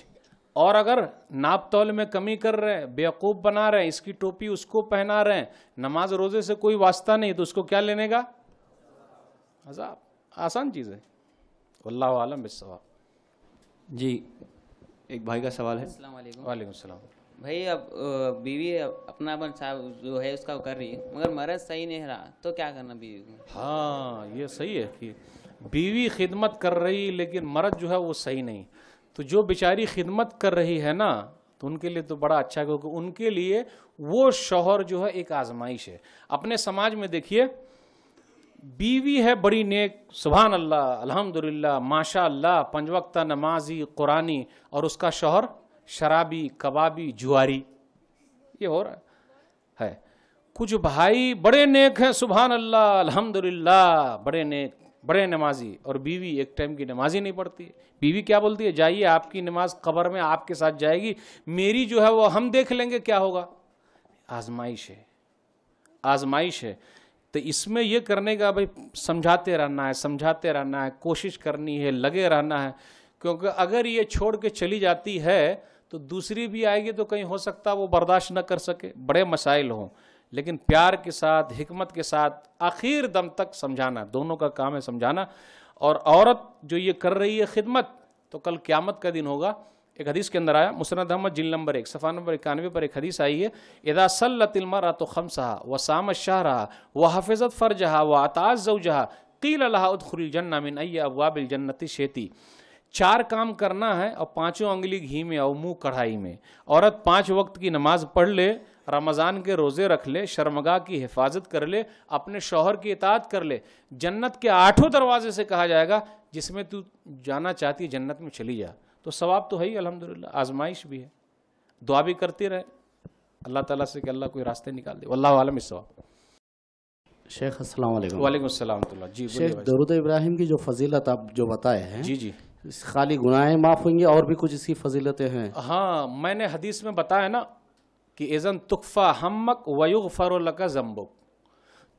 اور اگر ناپ تول میں کمی کر رہے ہیں، بیوقوف بنا رہے ہیں، اس کی ٹوپی اس کو پہنا رہے ہیں، نماز روزے سے کوئی واسطہ نہیں، تو اس کو کیا لینے گا؟ عذاب. آسان چیز ہے. واللہ اعلم بالصواب. جی ایک بھائی کا سوال ہے. السلام علیکم. وعلیکم السلام. بھائی اب بیوی اپنا جو ہے اس کا کر رہی ہے، مگر مرض صحیح نہیں رہا، تو کیا کرنا بیوی کو؟ ہاں یہ صحیح ہے کہ بیوی خدمت کر رہی لیکن مرد جو ہے وہ صحیح نہیں. تو جو بیچاری خدمت کر رہی ہے نا، تو ان کے لیے تو بڑا اچھا ہے، کیونکہ ان کے لیے وہ شوہر جو ہے ایک آزمائش ہے. اپنے سماج میں دیکھیے، بیوی ہے بڑی نیک، سبحان اللہ الحمدللہ ماشاء اللہ، 5 وقتہ نمازی قرآنی، اور اس کا شوہر شرابی کبابی جواری. یہ ہو رہا ہے. کچھ بھائی بڑے نیک ہیں سبحان اللہ الحمدللہ، بڑے نیک بڑے نمازی، اور بیوی ایک ٹائم کی نمازی نہیں پڑھتی. بیوی کیا بولتی ہے؟ جائیے آپ کی نماز قبر میں آپ کے ساتھ جائے گی، میری جو ہے وہ ہم دیکھ لیں گے کیا ہوگا. آزمائش ہے، آزمائش ہے. تو اس میں یہ کرنے کا بھائی سمجھاتے رہنا ہے، کوشش کرنی ہے، لگے رہنا ہے. کیونکہ اگر یہ چھوڑ کے چلی جاتی ہے تو دوسری بھی آئے گی تو کہیں ہو سکتا وہ برداشت نہ کر سکے، بڑے مسائل ہوں. لیکن پیار کے ساتھ، حکمت کے ساتھ آخر دم تک سمجھانا، دونوں کا کام ہے سمجھانا. اور عورت جو یہ کر رہی ہے خدمت تو کل قیامت کا دن ہوگا. ایک حدیث کے اندر آیا مسند احمد جلد نمبر 1 صفحہ نمبر 91 پر ایک حدیث آئی ہے اذا صلت المرأة خمسها وصامت شهرها وحفظت فرجها واطاعت زوجها قیل لها ادخل الجنہ من ای ابواب الجنت شئتی. 4 کام کرنا ہے اور 5 انگلی گھی میں اور منہ کڑھائی میں. عورت 5 وقت کی نماز پڑھ لے, رمضان کے روزے رکھ لے, شرمگاہ کی حفاظت کر لے, اپنے شوہر کی اطاعت کر لے, جنت کے 8 دروازے سے کہا جائے گا جس میں تو جانا چاہتی ہے جنت میں چلی جا. تو ثواب تو ہے ہی الحمدللہ, آزمائش بھی ہے. دعا بھی کرتے رہے اللہ تعالیٰ سے کہ اللہ کوئی راستے نکال دے. واللہ عالم الصواب. شیخ السلام علیکم. وعلیکم السلام ورحمۃ اللہ. جی شیخ درود ابراہیم کی جو فضیلت آپ جو بتائے ہیں, جی جی خالی گناہیں معاف ہوئیں گے اور بھی کچھ اس کی فضیلتیں ہیں؟ ہاں, میں نے حدیث میں بتایا نا کہ اذن تکفا ہمک ویغفر لک ذنبک,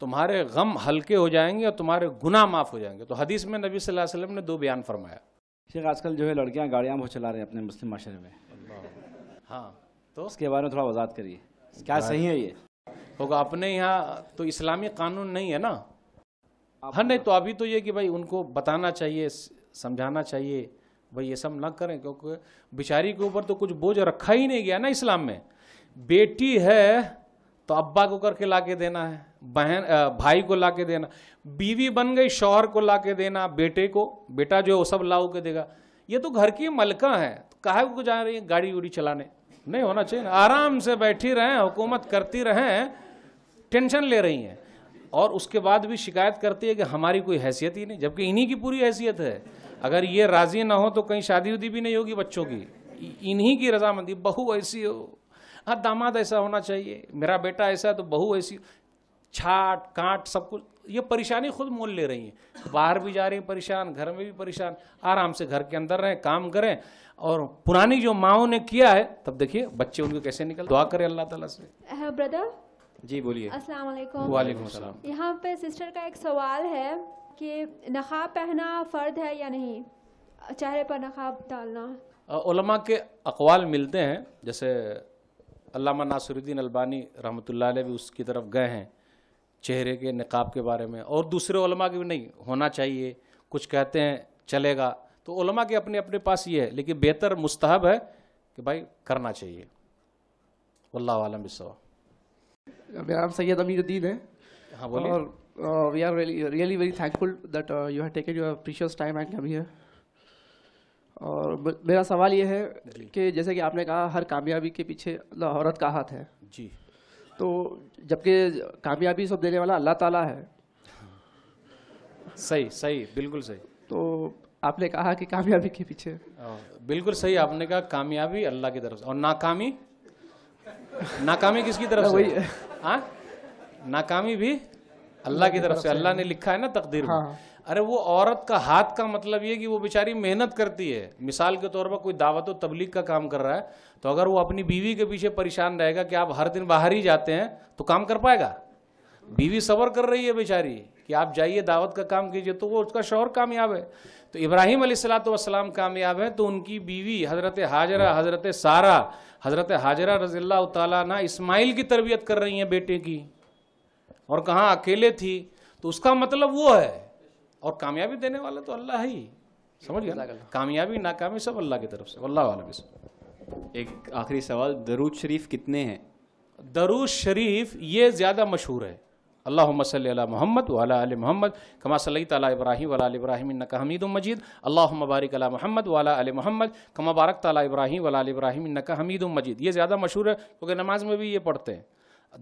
تمہارے غم ہلکے ہو جائیں گے اور تمہارے گناہ معاف ہو جائیں گے. تو حدیث میں نبی صلی اللہ علیہ وسلم نے 2 بیان فرمایا. شیخ آج کل جو ہے لڑکیاں گاڑیاں بہت چلا رہے ہیں اپنے مسلم معاشرے میں, ہاں تو اس کے بارے میں تھوڑا وضاحت کریے, کیا صحیح ہے یہ؟ ہوگا اپنے یہاں تو اسلامی قانون نہیں ہے نا. ہاں نہیں تو ابھی تو یہ کہ بھائی ان کو بتانا چاہیے, سمجھانا چاہیے بھائی یہ سب نہ کریں, کیونکہ بیچاری کے اوپر تو کچھ بوجھ رکھا ہی نہیں گیا نا اسلام میں. بیٹی ہے تو ابا کو کر کے لا کے دینا ہے, بھائی کو لا کے دینا, بیوی بن گئی شوہر کو لا کے دینا, بیٹے کو, بیٹا جو ہے وہ سب لاؤ کے دے گا. یہ تو گھر کی ملکہ ہے, کاہے کو جا رہی ہے گاڑی ووڑی چلانے؟ نہیں ہونا چاہیے. آرام سے بیٹھی رہیں, حکومت کرتی رہیں, ٹینشن لے رہی ہیں اور اس کے بعد بھی شکایت کرتی ہے کہ ہماری کوئی حیثیت ہی نہیں, جبکہ انہی کی پوری حیثیت ہے. اگر یہ راضی نہ ہو تو کہیں شادی ودی بھی نہیں ہوگی بچوں کی, انہی کی رضامندی. بہو ایسی ہو, ہاں داماد ایسا ہونا چاہیے, میرا بیٹا ایسا ہے تو بہو ایسی, چھاٹ کانٹ سب کچھ. یہ پریشانی خود مول لے رہی ہیں, باہر بھی جا رہی ہیں پریشان, گھر میں بھی پریشان. آرام سے گھر کے اندر رہیں, کام کریں. اور پرانی جو ماؤں نے کیا ہے تب دیکھیے بچے ان کو کیسے نکل. دعا کریں اللہ تعالیٰ سے. برادر جی بولیے. السلام علیکم. وعلیکم السلام. یہاں پہ سسٹر کا ایک سوال ہے کہ نقاب پہنا فرض ہے یا نہیں, چہرے پر نقاب ڈالنا. علماء کے اقوال ملتے ہیں, جیسے علامہ ناصر الدین البانی رحمۃ اللہ علیہ بھی اس کی طرف گئے ہیں چہرے کے نقاب کے بارے میں, اور دوسرے علماء کے بھی نہیں ہونا چاہیے, کچھ کہتے ہیں چلے گا. تو علماء کے اپنے اپنے پاس یہ ہے, لیکن بہتر مستحب ہے کہ بھائی کرنا چاہیے. واللہ عالم بالصواب. میرا نام سید امیر الدین ہے. ہاں بولیے. اور we are really very thankful that you have taken your precious time and come here. اور میرا سوال یہ ہے کہ جیسے کہ آپ نے کہا ہر کامیابی کے پیچھے عورت کا ہاتھ ہے. جی. تو جبکہ کامیابی سب دینے والا اللہ تعالیٰ ہے. صحیح صحیح بالکل صحیح. تو آپ نے کہا کہ کامیابی کے پیچھے, بالکل صحیح آپ نے کہا کامیابی اللہ کی طرف سے, اور ناکامی کس کی طرف سے؟ ہاں ناکامی بھی اللہ کی طرف سے. اللہ نے لکھا ہے نا تقدیر میں. ارے وہ عورت کا ہاتھ کا مطلب یہ کہ وہ بیچاری محنت کرتی ہے. مثال کے طور پر کوئی دعوت و تبلیغ کا کام کر رہا ہے, تو اگر وہ اپنی بیوی کے پیچھے پریشان رہے گا کہ آپ ہر دن باہر ہی جاتے ہیں تو کام کر پائے گا؟ بیوی صبر کر رہی ہے بیچاری کہ آپ جائیے دعوت کا کام کیجئے, تو وہ اس کا شوہر کامیاب ہے. تو ابراہیم علیہ السلام کامیاب ہے تو ان کی بیوی حضرت ہاجرہ, حضرت سارہ, حضرت ہاجرہ رضی اللہ تعالیٰ عنہ اسماعیل کی تربیت کر رہی ہیں بیٹے کی, اور کہاں اکیلے تھی. تو اس کا مطلب وہ ہے, اور کامیابی دینے والا تو اللہ ہی. سمجھ گیا, کامیابی ناکامی سب اللہ کی طرف سے. واللہ عالم. ایک آخری سوال, درود شریف کتنے ہیں؟ درود شریف یہ زیادہ مشہور ہے. اللہم صلی علی محمد وعلی آل محمد کما صلیت علی ابراہیم وعلی آل ابراہیم انک حمید مجید. اللہم بارک علی محمد وعلی آل محمد کما بارکت علی ابراہیم وعلی آل ابراہیم انک حمید مجید. یہ زیادہ مشہور ہے کیونکہ نماز میں بھی یہ پڑھتے ہیں.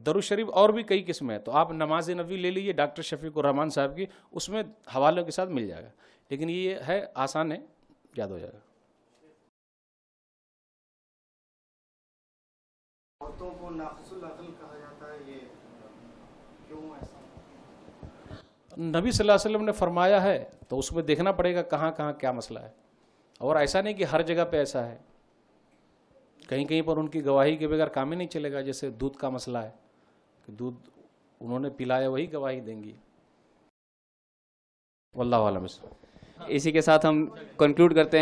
درود شریف اور بھی کئی قسمیں ہیں, تو آپ نماز نبی لے لیجیے ڈاکٹر شفیق الرحمان صاحب کی, اس میں حوالوں کے ساتھ مل جائے گا. لیکن یہ ہے آسان ہے, یاد ہو جائے گا. عورتوں کو ناقص العقل کہا جاتا ہے, یہ کیوں ایسا؟ نبی صلی اللہ علیہ وسلم نے فرمایا ہے تو اس میں دیکھنا پڑے گا کہاں کہاں کیا مسئلہ ہے. اور ایسا نہیں کہ ہر جگہ پہ ایسا ہے, کہیں کہیں پر ان کی گواہی کے بغیر کام ہی نہیں چلے گا. جیسے دودھ کا مسئلہ ہے کہ دودھ انہوں نے پلایا وہی گواہی دیں گی. واللہ عالم. اسی کے ساتھ ہم کنکلوڈ کرتے ہیں.